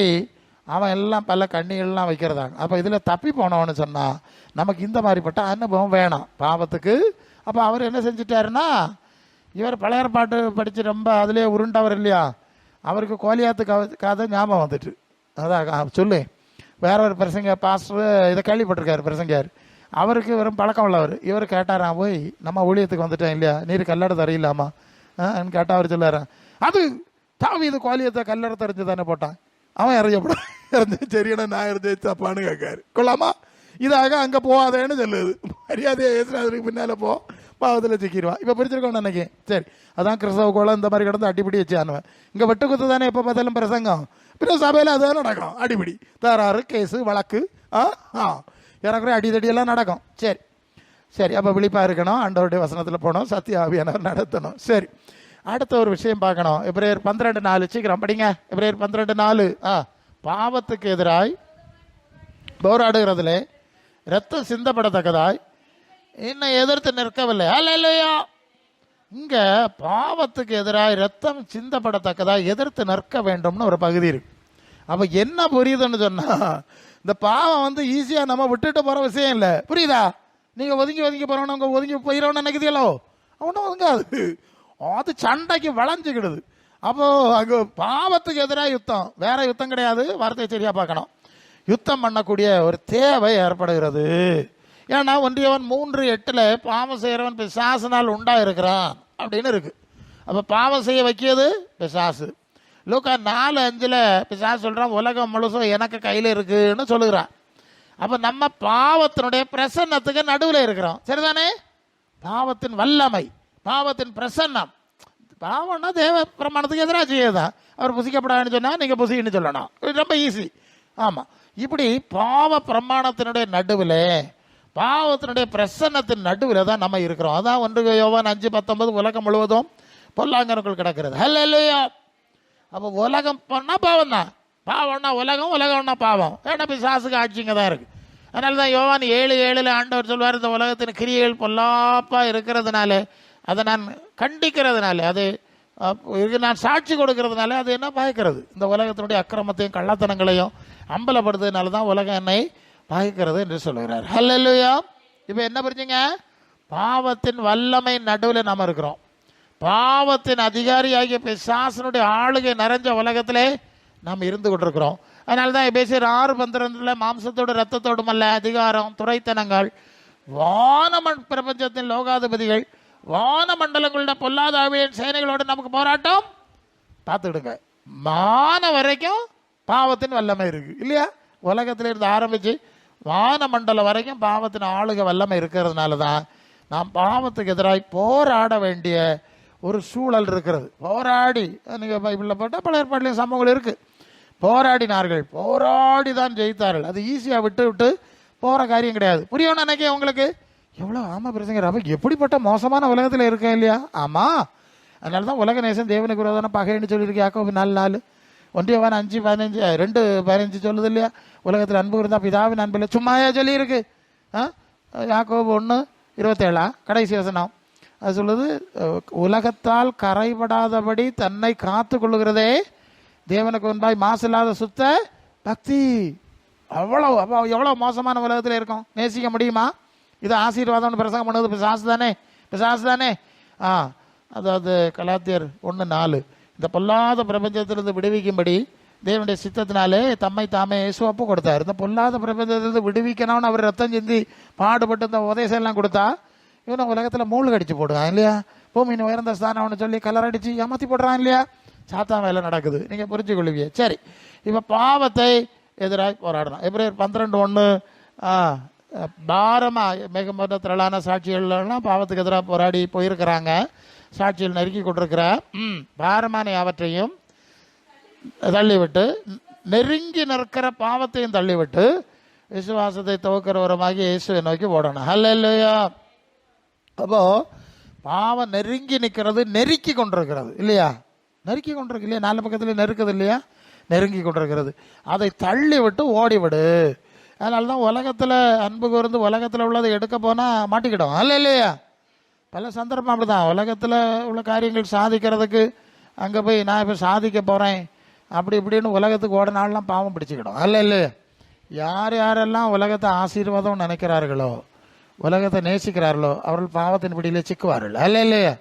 அவன் எல்லாம் பல கண்ணிகள்லாம் வைக்கிறதாங்க. அப்போ இதில் தப்பி போனவன்னு சொன்னால் நமக்கு இந்த மாதிரிப்பட்ட அனுபவம் வேணும் பாவத்துக்கு. அப்போ அவர் என்ன செஞ்சிட்டாருன்னா, இவர் பழைய பாட்டு படித்து ரொம்ப அதிலே உருண்டவர் இல்லையா, அவருக்கு கோலியாத்து கதை ஞாபகம் வந்துட்டு. அதான் சொல்லு, வேற ஒரு பிரசங்க பாஸ்டர் இதை கேள்விப்பட்டிருக்காரு பிரசங்கியார். அவருக்கு வெறும் பழக்கம் உள்ளவர். இவர் கேட்டாராம், போய் நம்ம ஊழியத்துக்கு வந்துட்டேன் இல்லையா, நீர் கல்லடை தரையில்லாமா கேட்டால் அவர் சொல்லாரான், அது தாவீது கோலியத்தை கல்லடை தெரிஞ்சு தானே போட்டான், அவன் இறஞ்சப்பட இறந்து சரியான நான் இறந்து தப்பான்னு கேட்காரு. கொள்ளாமா, இதாக அங்கே போகாதேன்னு சொல்லுது. மரியாதையை ஏசுறதுக்கு பின்னால் பாவத்தில் சிக்கிடுவான். இப்போ பிடிச்சிருக்கோம் நினைக்கேன். சரி, அதான் கிறிஸ்தவ கோலம் இந்த மாதிரி கிடந்து அடிப்படி வச்சானுவேன். இங்கே வெட்டு குத்து தானே எப்போ பார்த்தாலும் பிரசங்கம். பின்ன சபையில் அதுதான் நடக்கும், அடிப்படி தராறு கேஸு வழக்கு இறக்குற அடிதடியெல்லாம் நடக்கும். சரி சரி, அப்போ விழிப்பாக இருக்கணும், ஆண்டவருடைய வசனத்தில் போகணும், சத்திய ஆவியானவர் நடத்தணும். சரி, அடுத்த ஒரு விஷயம் பார்க்கணும். எபிரேயர் 12:4 சீக்கிரம் படிங்க. எபிரேயர் 12:4 பாவத்துக்கு எதிராய் போராடுகிறதுல ரத்தம் சிந்தப்படத்தக்கதாய் இன்னும் எதிர்த்து நிற்கவில்லை. அல்லேலூயா. இங்க பாவத்துக்கு எதிராக ரத்தம் சிந்தப்படத்தக்கதாய் எதிர்த்து நிற்க வேண்டும்னு ஒரு பகுதி இருக்கு. அப்ப என்ன புரியுதுன்னு சொன்னா, இந்த பாவம் வந்து ஈஸியா நம்ம விட்டுட்டு போற விஷயம் இல்லை. புரியுதா? நீங்க ஒதுங்கி போறவன உங்க ஒதுங்கி போயிடணும்னு நினைக்கிறீங்களோ, அவனும் ஒதுங்காது, அது சண்டைக்கு வளைஞ்சுக்கிடுது. அப்போ அங்க பாவத்துக்கு எதிராக யுத்தம், வேற யுத்தம் கிடையாது. வார்த்தையை சரியா பார்க்கணும். யுத்தம் பண்ணக்கூடிய ஒரு தேவை ஏற்படுகிறது. ஏன்னா 1 யோவான் 3:8 பாவம் செய்கிறவன் பிசாசினால் உண்டாயிருக்கிறான் அப்படின்னு இருக்கு. அப்போ பாவம் செய்ய வைக்கிறது பிசாசு. லூக்கா 4:5 பிசாசு சொல்கிறான், உலகம் முழுசும் எனக்கு கையில் இருக்குன்னு சொல்லுகிறான். அப்போ நம்ம பாவத்தினுடைய பிரசன்னத்துக்கு நடுவில் இருக்கிறோம். சரிதானே? பாவத்தின் வல்லமை, பாவத்தின் பிரசன்னம். பாவம்னா தேவ பிரமாணத்துக்கு எதிராக செய்யதான். அவர் புசிக்கப்படாதுன்னு சொன்னால் நீங்கள் புசின்னு சொல்லணும். ரொம்ப ஈஸி. ஆமாம், இப்படி பாவ பிரமாணத்தினுடைய நடுவில், பாவத்தினுடைய பிரசன்னத்தின் நடுவில் தான் நம்ம இருக்கிறோம். அதான் 1 யோவான் 5:19 உலகம் முழுவதும் பொல்லாங்கனுக்குள் கிடக்கிறது. ஹல்லேலூயா. அப்போ உலகம் பண்ணால் பாவம் தான். பாவம்னா உலகம், உலகம்னா பாவம். ஏன்னா பிசாசுக்கு ஆட்சிங்க தான் இருக்குது. அதனால தான் யோவான் 7:7 ஆண்டவர் சொல்வார், இந்த உலகத்தின் கிரியைகள் பொல்லாப்பாக இருக்கிறதுனால, அதை நான் கண்டிக்கிறதுனால, அது நான் சாட்சி கொடுக்கறதுனால அது என்ன பாய்க்கிறது, இந்த உலகத்தினுடைய அக்கிரமத்தையும் கள்ளத்தனங்களையும் அம்பலப்படுத்துறதுனால தான் உலகம் என்னை பாய்க்கிறது என்று சொல்லுகிறார். ஹல்லேலூயா. இப்போ என்ன புரிஞ்சுங்க? பாவத்தின் வல்லமை நடுவில் நம்ம இருக்கிறோம். பாவத்தின் அதிகாரியாகிய பிசாசனுடைய ஆளுகை நிறைஞ்ச உலகத்திலே நாம் இருந்து கொண்டிருக்கிறோம். அதனால தான் எபேசியர் 6:12 மாம்சத்தோடு ரத்தத்தோடும் அல்ல, அதிகாரம், துரைத்தனங்கள், வானமண் பிரபஞ்சத்தின் லோகாதிபதிகள், வான மண்டலங்களோட பொல்லாத ஆவியின் சேனைகளோடு நமக்கு போராட்டம். பார்த்துக்கிடுங்க, மான வரைக்கும் பாவத்தின் வல்லமை இருக்கு இல்லையா? உலகத்தில் இருந்து ஆரம்பிச்சு வானமண்டலம் வரைக்கும் பாவத்தின் ஆளுக வல்லமை இருக்கிறதுனால தான் நாம் பாவத்துக்கு எதிராக போராட வேண்டிய ஒரு சூழல் இருக்கிறது. போராடி, நீங்கள் பைபிளில் போட்டால் பல ஏற்பாடுலையும் சம்பவங்கள் இருக்குது. போராடினார்கள், போராடி தான் ஜெயித்தார்கள். அது ஈஸியாக விட்டு விட்டு போகிற காரியம் கிடையாது. புரியணும் நினைக்க உங்களுக்கு எவ்வளோ? ஆமாம் பிரசங்கர், அப்போ எப்படிப்பட்ட மோசமான உலகத்தில் இருக்கேன் இல்லையா? ஆமாம், அதனால தான் உலக நேசம் தேவனுக்கு விரோதான பகைன்னு சொல்லியிருக்கு. யாக்கோபு 4:4, 1 யோவான் 5:15, 2:15 சொல்லுது இல்லையா? உலகத்தில் அன்பு இருந்தால் பிதாவின் அன்பில் சும்மாயா சொல்லியிருக்கு. யாக்கோபு 1:27 கடைசி வசனம் அது சொல்லுது, உலகத்தால் கரைபடாதபடி தன்னை காத்து கொள்ளுகிறதே தேவனுக்கு முன்பாய் மாசில்லாத சுத்த பக்தி. அவ்வளோ எவ்வளோ மோசமான உலகத்தில் இருக்கும், நேசிக்க முடியுமா? இது ஆசீர்வாதம்னு பிரசங்கம் பண்ணது பிசாசு தானே, பிசாசு தானே. அதாவது கலாத்தியர் 1:4, இந்த பொல்லாத பிரபஞ்சத்திலிருந்து விடுவிக்கும்படி தேவனுடைய சித்தத்தினாலே தம்மை தாமே இயேசு ஒப்பு கொடுத்தார். இந்த பொல்லாத பிரபஞ்சத்திலிருந்து விடுவிக்கணும்னு அவர் ரத்தம் சிந்தி பாடுபட்டு இந்த உதயசம் எல்லாம் கொடுத்தா இவனை உலகத்தில் மூழ்கு அடிச்சு போடுவான் இல்லையா? பூமியின் உயர்ந்த ஸ்தானம்னு சொல்லி கலர் அடித்து ஏமாற்றி போடுறான் இல்லையா? சாத்தான் வேலை நடக்குது, நீங்கள் புரிஞ்சு கொள்வீங்க. சரி, இப்போ பாவத்தை எதிராக போராடணும். எபிரேயர் 12:1, பாரமாக மிக திரளான சாட்சிகள்லாம் பாவத்துக்கு எதிராக போராடி போயிருக்கிறாங்க. சாட்சியில் நெருக்கி கொண்டிருக்கிற பாரமான யாவற்றையும் தள்ளிவிட்டு, நெருங்கி நிற்கிற பாவத்தையும் தள்ளிவிட்டு விசுவாசத்தை துவக்கிறவரமாகி இயேசுவை நோக்கி ஓடணும். ஹல்லேலூயா. அப்போ பாவம் நெருங்கி நிற்கிறது, நெருக்கி கொண்டிருக்கிறது இல்லையா? நெருக்கி கொண்டிருக்கு இல்லையா? 4 பக்கத்தில் நெருக்குது இல்லையா? நெருங்கி கொண்டிருக்கிறது. அதை தள்ளி விட்டு ஓடிவிடு. அதனால தான் உலகத்தில் அன்பு கூர்ந்து உலகத்தில் உள்ளதை எடுக்க போனால் மாட்டிக்கிடும். அல்ல இல்லையா? பல சந்தர்ப்பம் அப்படி தான். உலகத்தில் உள்ள காரியங்கள் சாதிக்கிறதுக்கு அங்கே போய் நான் இப்போ சாதிக்க போகிறேன் அப்படி இப்படின்னு உலகத்துக்கு ஓடினாலாம் பாவம் பிடிச்சிக்கிடும். அல்ல இல்லையா? யார் யாரெல்லாம் உலகத்தை ஆசீர்வாதம் நினைக்கிறார்களோ, உலகத்தை நேசிக்கிறார்களோ, அவர்கள் பாவத்தின் பிடியிலே சிக்குவார்கள். அல்ல இல்லையா?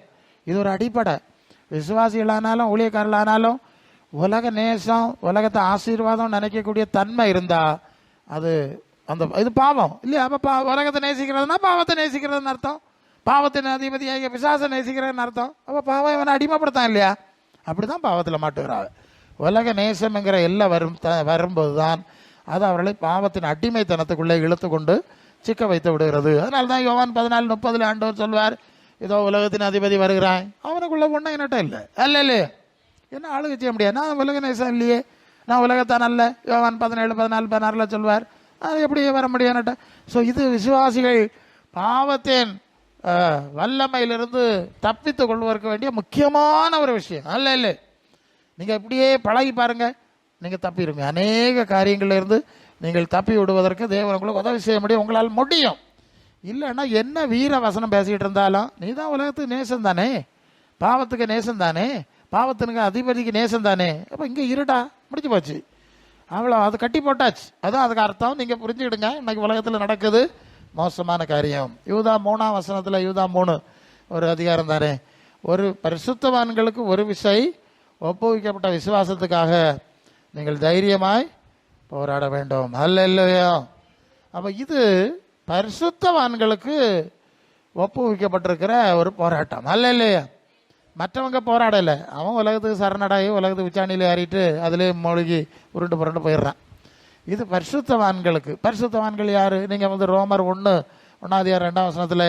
இது ஒரு அடிப்படை. விசுவாசிகளானாலும் ஊழியக்காரர்களானாலும் உலக நேசம், உலகத்தை ஆசீர்வாதம் நினைக்கக்கூடிய தன்மை இருந்தால் அது இது பாவம் இல்லையா? அப்போ உலகத்தை நேசிக்கிறதுனா பாவத்தை நேசிக்கிறதுன்னு அர்த்தம். பாவத்தின் அதிபதியாக பிசாசை நேசிக்கிறதுன்னு அர்த்தம். அப்போ பாவம் இவனை அடிமைப்படுத்தான் இல்லையா? அப்படி தான் பாவத்தில் மாட்டுகிறாள். உலக நேசம்ங்கிற எல்லாம் வரும்போது தான் அது அவர்களை பாவத்தின் அடிமைத்தனத்துக்குள்ளே இழுத்து கொண்டு சிக்க வைத்து விடுகிறது. அதனால தான் யோவான் 14:30 ஆண்டவர் சொல்வார், இதோ உலகத்தின் அதிபதி வருகிறான், அவனுக்குள்ள ஒன்றும் என்னட்ட இல்லை. அல்ல இல்லையே, என்ன ஆளுக செய்ய முடியாது. நான் உலக நேசம் இல்லையே, நான் உலகத்தான் அல்ல. யோவான் 17:14-16 சொல்வார். அது எப்படி வர முடியும் என்னட்ட? ஸோ இது விசுவாசிகள் பாவத்தின் வல்லமையிலிருந்து தப்பித்து கொள்வதற்கு வேண்டிய முக்கியமான ஒரு விஷயம். அல்ல இல்லை, நீங்கள் இப்படியே பழகி பாருங்கள், நீங்கள் தப்பிடுங்க. அநேக காரியங்கள்லேருந்து நீங்கள் தப்பி விடுவதற்கு தேவனுக்குள்ள உதவி செய்ய முடியும், உங்களால் முடியும். இல்லைன்னா என்ன வீர வசனம் பேசிக்கிட்டு இருந்தாலும் நீ தான் உலகத்துக்கு நேசம் தானே, பாவத்துக்கு நேசம் தானே, பாவத்தினுக்கு அதிபதிக்கு நேசம் தானே. அப்போ இங்கே இருடா, முடிஞ்சு போச்சு, அவ்வளோ, அது கட்டி போட்டாச்சு. அதான் அதுக்கு அர்த்தம். நீங்கள் புரிஞ்சுக்கிடுங்க, இன்னைக்கு உலகத்தில் நடக்குது மோசமான காரியம். யூதா 3ஆம் வசனத்தில், யூதா 3 ஒரு அதிகாரம் தானே, ஒரு பரிசுத்தவான்களுக்கு ஒரு விசை ஒப்புவிக்கப்பட்ட விசுவாசத்துக்காக நீங்கள் தைரியமாய் போராட வேண்டும். அல்லேலூயா. அப்போ இது பரிசுத்தவான்களுக்கு ஒப்புவிக்கப்பட்டிருக்கிற ஒரு போராட்டம். அல்லேலூயா. மற்றவங்க போராடலை, அவன் உலகத்துக்கு சரணடாகி உலகத்துக்கு உச்சாணியில் ஏறிட்டு அதிலே மூழ்கி உருண்டு புரண்டு போயிடுறான். இது பரிசுத்தவான்களுக்கு. பரிசுத்தவான்கள் யார்? நீங்கள் ரோமர் 1:1-2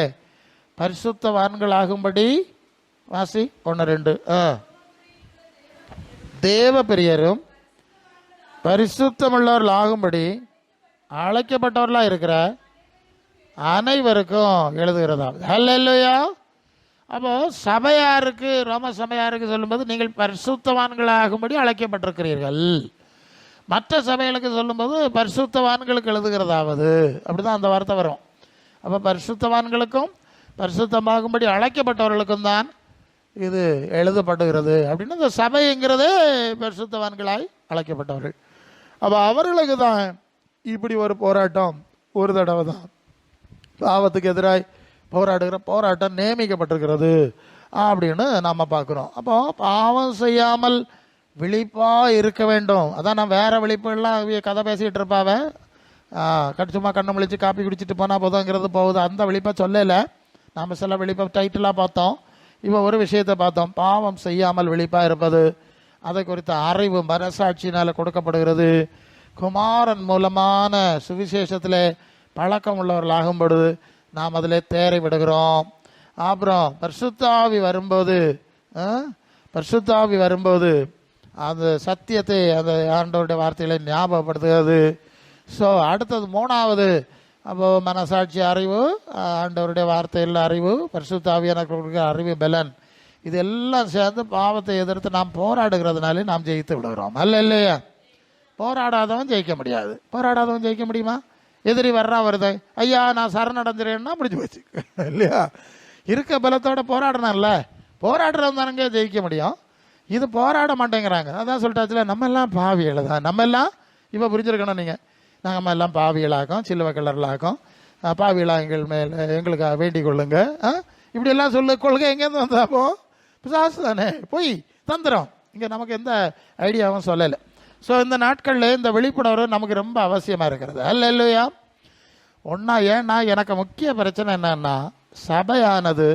பரிசுத்தவான்கள் ஆகும்படி வாசி 1:2 தேவ பெரியரும் பரிசுத்தமுள்ளவர்கள் ஆகும்படி அழைக்கப்பட்டவர்களாக இருக்கிற அனைவருக்கும் எழுதுகிறதா. அல்லேலூயா. அப்போ சபையாருக்கு, ரோம சபையாருக்கு சொல்லும்போது நீங்கள் பரிசுத்தவான்களாகும்படி அழைக்கப்பட்டிருக்கிறீர்கள். மற்ற சபைகளுக்கு சொல்லும்போது பரிசுத்தவான்களுக்கு எழுதுகிறதாவது, அப்படிதான் அந்த வார்த்தை வரும். அப்போ பரிசுத்தவான்களுக்கும் பரிசுத்தமாகும்படி அழைக்கப்பட்டவர்களுக்கும் தான் இது எழுதப்படுகிறது அப்படின்னு. இந்த சபைங்கிறதே பரிசுத்தவான்களாய் அழைக்கப்பட்டவர்கள். அப்போ அவர்களுக்கு தான் இப்படி ஒரு போராட்டம் ஒரு தடவை தான் பாவத்துக்கு எதிராக போராடுகிற போராட்டம் நியமிக்கப்பட்டிருக்கிறது அப்படின்னு நாம் பார்க்குறோம். அப்போ பாவம் செய்யாமல் விழிப்பாக இருக்க வேண்டும். அதான் நான் வேறு விழிப்புலாம் கதை பேசிகிட்டு இருப்பாவே, சும்மா கண்ணை முழிச்சு காப்பி குடிச்சிட்டு போனால் போதுங்கிறது போகுது, அந்த விழிப்பை சொல்லலை. நாம் சில விழிப்பை டைட்டிலாக பார்த்தோம். இப்போ ஒரு விஷயத்தை பார்த்தோம், பாவம் செய்யாமல் விழிப்பாக இருப்பது. அதை குறித்த அறிவு மனசாட்சியினால் கொடுக்கப்படுகிறது. குமாரன் மூலமான சுவிசேஷத்தில் பழக்கம் உள்ளவர்களாகும் பொழுது நாம் அதில் தேரை விடுகிறோம். அப்புறம் பரிசுத்தாவி வரும்போது அந்த சத்தியத்தை அந்த ஆண்டவருடைய வார்த்தைகளை ஞாபகப்படுத்துகிறது. ஸோ அடுத்தது மூணாவது, அப்போ மனசாட்சி அறிவு, ஆண்டவருடைய வார்த்தையில் அறிவு, பரிசுத்தாவி எனக்கு அறிவு பலன், இதெல்லாம் சேர்ந்து பாவத்தை எதிர்த்து நாம் போராடுகிறதுனாலே நாம் ஜெயித்து விடுகிறோம். இல்லையா? போராடாதவன் ஜெயிக்க முடியாது. போராடாதவன் ஜெயிக்க முடியுமா? எதிரி வருது, ஐயா நான் சரணடைஞ்சிறேன்னா முடிஞ்சு போச்சு இல்லையா? இருக்க பலத்தோட போராடணும்ல. போராடுறவன் தானங்க ஜெயிக்க முடியும். இது போராட மாட்டேங்கிறாங்க. அதான் சொல்லிட்டாச்சுல, நம்ம எல்லாம் பாவிகள் தான். நம்ம எல்லாம் இப்போ புரிஞ்சிருக்கணும். நீங்கள் நம்ம எல்லாம் பாவிகளாக்கும், சிலுவை கலர்களாக்கும், பாவிகளாக எங்கள் மேலே எங்களுக்கு வேண்டிக் கொள்ளுங்க, இப்படியெல்லாம் சொல்லு. கொள்கை எங்கேருந்து வந்தாப்போ பிசாசு தானே, போய் தந்துடும். இங்கே நமக்கு எந்த ஐடியாவும் சொல்லலை. ஸோ இந்த நாட்களில் இந்த விழிப்புணர்வு நமக்கு ரொம்ப அவசியமாக இருக்கிறது. இல்லையா? ஒன்றா ஏன்னா எனக்கு முக்கிய பிரச்சனை என்னன்னா, சபையானது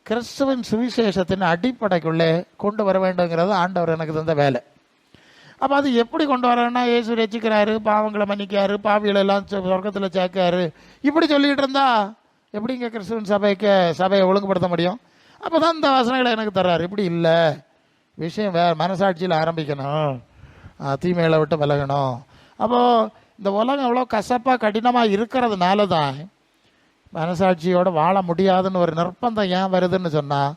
கிறிஸ்துவின் சுவிசேஷத்தின் அடிப்படைக்குள்ளே கொண்டு வர வேண்டுங்கிறது ஆண்டவர் எனக்கு தந்த வேலை. அப்போ அது எப்படி கொண்டு வரேன்னா, இயேசு ரசிக்கிறாரு, பாவங்களை மன்னிக்காரு, பாவிகளெல்லாம் சொர்க்கத்தில் சேர்க்காரு, இப்படி சொல்லிகிட்டு இருந்தா எப்படிங்க கிறிஸ்துவின் சபையை ஒழுங்குபடுத்த முடியும்? அப்போ தான் இந்த வசனங்களை எனக்கு தர்றாரு. இப்படி இல்லை, விஷயம் மனசாட்சியில் ஆரம்பிக்கணும், தீமைகளை விட்டு விலகணும். அப்போது இந்த உலகம் எவ்வளோ கசப்பாக கடினமாக இருக்கிறதுனால தான் மனசாட்சியோடு வாழ முடியாதுன்னு ஒரு நிர்பந்தம் ஏன் வருதுன்னு சொன்னால்,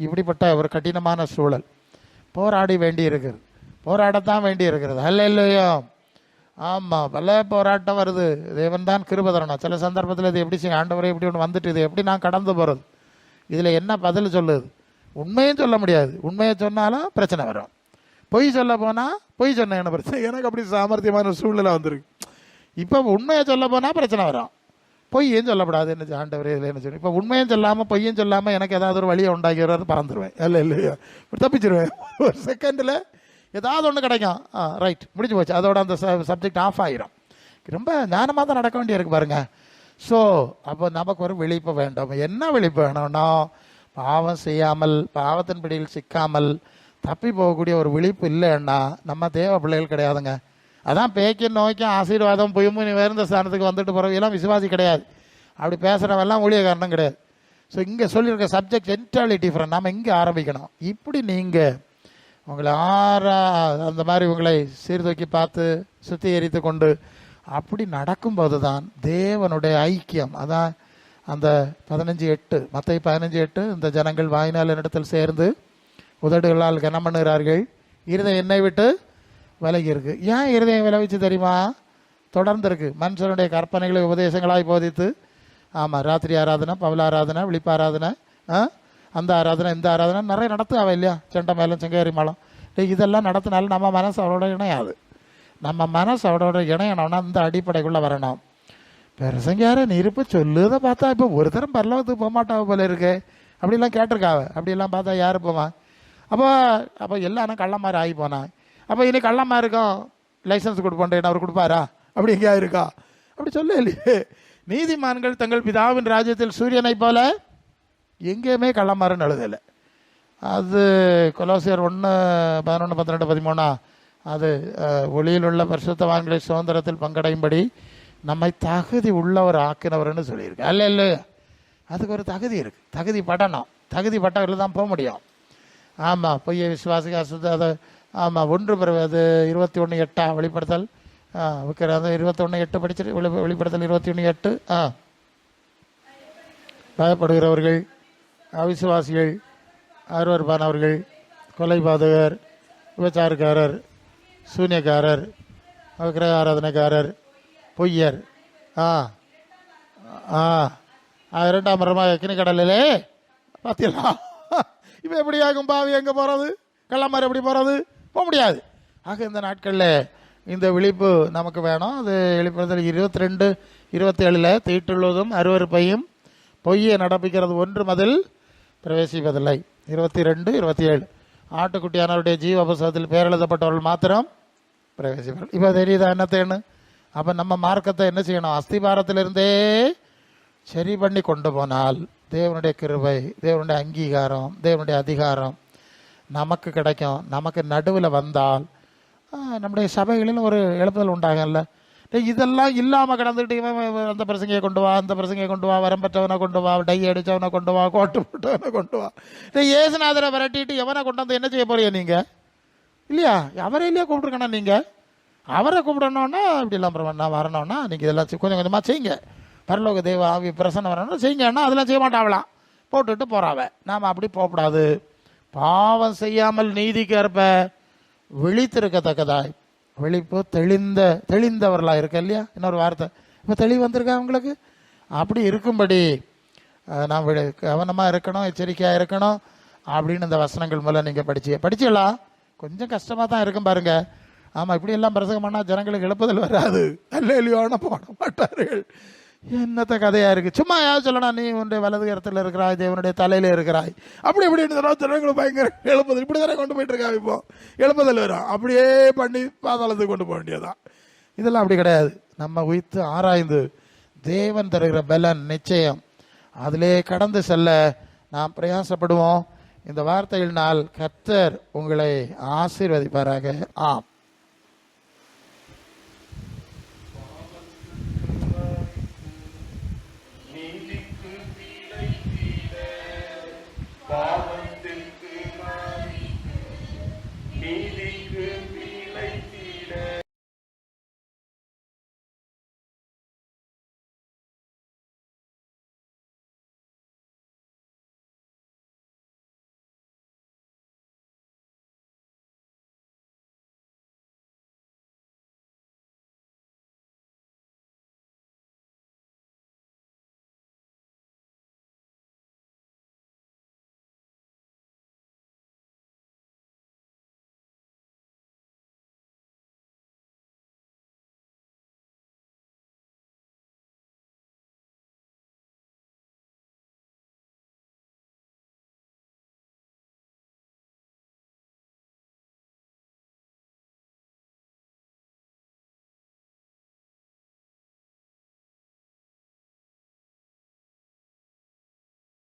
இப்படிப்பட்ட ஒரு கடினமான சூழல் போராடி வேண்டி இருக்குது, போராடத்தான் வேண்டி இருக்கிறது. இல்லையோ? ஆமாம், பல போராட்டம் வருது. தேவன் தான் கிருபை தரணும். சில சந்தர்ப்பத்தில் இது எப்படி செய்ய, ஆண்டவரே இப்படி ஒன்று வந்துட்டு இது எப்படி நான் கடந்து போகிறது, இதில் என்ன பதில் சொல்லுது? உண்மையும் சொல்ல முடியாது. உண்மையை சொன்னாலும் பிரச்சனை வரும். பொய் சொல்ல போனால் பொய் சொன்ன என்ன பிரச்சனை, எனக்கு அப்படி சாமர்த்தியமான சூழ்நிலை வந்துருக்கு. இப்போ உண்மையை சொல்ல போனால் பிரச்சனை வரும். பொய்யும் சொல்லப்படாது. என்ன ஆண்டவரே இதில் என்ன சொல்லணும்? இப்போ உண்மையும் சொல்லாமல் பொய்யும் சொல்லாமல் எனக்கு ஏதாவது ஒரு வழியை உண்டாக்கி வர்றது பறந்துடுவேன். இல்லையா? தப்பிச்சிருவேன். ஒரு செகண்டில் ஏதாவது ஒன்று கிடைக்கும். ரைட், முடிஞ்சு போச்சு. அதோட அந்த சப்ஜெக்ட் ஆஃப் ஆகிரும். ரொம்ப ஞானமாக தான் நடக்க வேண்டியிருக்கு பாருங்க. ஸோ அப்போ நமக்கு ஒரு விழிப்பு வேண்டும். என்ன விழிப்பு வேணும்னா, பாவம் செய்யாமல், பாவத்தின் பிடியில் சிக்காமல் தப்பி போகக்கூடிய ஒரு விழிப்பு இல்லைன்னா நம்ம தேவ பிள்ளைகள் கிடையாதுங்க. அதான் பேக்கின் நோய்க்கும் ஆசீர்வாதம் பொய்முனி வேர்ந்த ஸ்தானத்துக்கு வந்துட்டு போகிறவெல்லாம் விசுவாசி கிடையாது. அப்படி பேசுகிறவெல்லாம் ஊழியக்காரனும் கிடையாது. ஸோ இங்கே சொல்லியிருக்க சப்ஜெக்ட் என்டையர்லி டிஃப்ரெண்ட். நாம் இங்கே ஆரம்பிக்கணும். இப்படி நீங்கள் உங்களை அந்த மாதிரி உங்களை சீர்தூக்கி பார்த்து சுத்திகரித்து கொண்டு அப்படி நடக்கும்போது தான் தேவனுடைய ஐக்கியம், அதான் அந்த 15:8 மத்தேயு 15:8, இந்த ஜனங்கள் வாயினால் என்னிடத்தில் சேர்ந்து உதடுகளால் கனம் பண்ணுகிறார்கள், இருதயம் என்னை விட்டு விலகி இருக்கு. ஏன் இருதயம் விளைவிச்சு தெரியுமா? தொடர்ந்து இருக்கு. மனுஷனுடைய கற்பனைகளை உபதேசங்களாய் போதித்து, ஆமாம், ராத்திரி ஆராதனை, பவல ஆராதனை, விழிப்பு ஆராதனை, அந்த ஆராதனை, இந்த ஆராதனை நிறைய நடத்துவா இல்லையா? செண்டை மேலும் செங்கேரி மலம், இதெல்லாம் நடத்தினாலும் நம்ம மனசு அவரோட இணையாது. நம்ம மனசு அவரோட இணையணும்னா இந்த அடிப்படைக்குள்ளே வரணும். பெருசங்கார நெருப்பு சொல்லுதை பார்த்தா இப்போ ஒரு தரம் பரலோகத்துக்கு போக மாட்டாவ போல இருக்கு, அப்படிலாம் கேட்டிருக்காவ. அப்படிலாம் பார்த்தா யார் போவான்? அப்போ எல்லாரும் கள்ளமாரி ஆகி போனான். அப்போ இனி கள்ளமாக இருக்கும், லைசன்ஸ் கொடுப்போன்றேன், அவர் கொடுப்பாரா? அப்படி எங்கேயா இருக்கா? அப்படி சொல்ல இல்லையே. நீதிமான்கள் தங்கள் பிதாவின் ராஜ்யத்தில் சூரியனை போல எங்கேயுமே கள்ளமாறுன்னு எழுதலை. அது கொலோசியர் 1:11-12-13. அது ஒளியில் உள்ள பரிசுத்தவான்களை சுதந்திரத்தில் பங்கடையும்படி நம்மை தகுதி உள்ளவர் ஆக்கினவர்னு சொல்லியிருக்கு. இல்லை, அதுக்கு ஒரு தகுதி இருக்குது. தகுதி படணும். தகுதி பட்டவர்கள் தான் போக முடியும். ஆமாம், பொய்யை விசுவாசிக்க அசுத்த அதை ஆமாம் 1 பிறகு அது 21:8 வெளிப்படுத்தல் அது 21:8 படிச்சுட்டு வெளிப்படுத்தல் 21:8. பயப்படுகிறவர்கள், அவிசுவாசிகள், அருவருப்பானவர்கள், கொலைபாதகர், விபச்சாரக்காரர், சூன்யக்காரர், விக்கிரக ஆராதனைக்காரர், பொய்யர், 2ஆம் மரமாக கிணி கடலிலே பார்த்தீங்களா? இப்போ எப்படி ஆகும்? பாவி எங்கே போகிறது? கள்ளமாரி எப்படி போகிறது? போக முடியாது. ஆக இந்த நாட்களில் இந்த விழிப்பு நமக்கு வேணும். அது வெளிப்படுத்தல் 22:27 தீட்டுள்ளதும் அருவருப்பையும் பொய்யை நடப்பிக்கிறது ஒன்று மதில் பிரவேசிப்பதில்லை. 22:27 ஆட்டுக்குட்டியானவருடைய ஜீவ புஸ்தகத்தில் பேர் எழுதப்பட்டவர்கள் மாத்திரம் பிரவேசிப்பார்கள். இப்போ தெரியுதா என்னத்தேன்னு? அப்போ நம்ம மார்க்கத்தை என்ன செய்யணும்? அஸ்திபாரத்திலிருந்தே சரி பண்ணி கொண்டு போனால் தேவனுடைய கிருபை, தேவனுடைய அங்கீகாரம், தேவனுடைய அதிகாரம் நமக்கு கிடைக்கும். நமக்கு நடுவில் வந்தால் நம்முடைய சபைகளில் ஒரு எழுப்புதல் உண்டாகல. இதெல்லாம் இல்லாமல் கடந்துட்டு இவன் அந்த பிரசங்கையை கொண்டு வா, அந்த பிரசங்கையை கொண்டு வா, வரம்பற்றவனை கொண்டு வா, டை அடித்தவனை கொண்டு வா, கோட்டு போட்டவனை கொண்டு வா, ஏசுநாதரை விரட்டிட்டு எவனை கொண்டு வந்து என்ன செய்ய போறீங்க நீங்கள்? இல்லையா? அவரை இல்லையா கூப்பிட்ருக்கணும் நீங்கள்? அவரை கூப்பிடணுன்னா இப்படிலாம் நான் வரணும்னா நீங்கள் இதெல்லாம் கொஞ்சம் கொஞ்சமாக செய்யுங்க. பரலோக தேவ ஆவி பிரசன்னம் வரணும்னா செய்யுங்கன்னா அதெல்லாம் செய்ய மாட்டாவலாம், போட்டுட்டு போகிறாவ. நாம் அப்படி போகக்கூடாது. பாவம் செய்யாமல் நீதிக்கு ஏற்ப விழித்திருக்கத்தக்கதாய், விழிப்பு தெளிந்தவர்களாக இருக்க இல்லையா? இன்னொரு வார்த்தை, இப்போ தெளிவு வந்திருக்கா அவங்களுக்கு? அப்படி இருக்கும்படி நாம் கவனமாக இருக்கணும், எச்சரிக்கையாக இருக்கணும் அப்படின்னு இந்த வசனங்கள் மூலம் நீங்கள் படிச்சிடலாம். கொஞ்சம் கஷ்டமாக தான் இருக்கும் பாருங்க. ஆமாம், இப்படி எல்லாம் பிரசங்கம் பண்ணால் ஜனங்களுக்கு எழுப்புதல் வராது, அல்லேலூயான்னு போட மாட்டார்கள். என்னத்த கதையாக இருக்குது. சும்மா யாவது சொல்லணும், நீ உன்னுடைய வலது கரத்தில் இருக்கிறாய், தேவனுடைய தலையில் இருக்கிறாய், அப்படி இப்படின்னு ஜனங்களுக்கு பயங்கர எழுப்புதல். இப்படி தானே கொண்டு போயிட்டு இருக்கா? இப்போ எழுப்புதல் வரும், அப்படியே பண்ணி பாதாளத்துக்கு கொண்டு போக வேண்டியதான். இதெல்லாம் அப்படி கிடையாது. நம்ம உயிர்த்து ஆராய்ந்து தேவன் தருகிற பலன் நிச்சயம், அதிலே கடந்து செல்ல நாம் பிரயாசப்படுவோம். இந்த வார்த்தையினால் கர்த்தர் உங்களை ஆசீர்வதிப்பாராக. ஆம். பாவத்திற்கு நீதிக்கு பிழை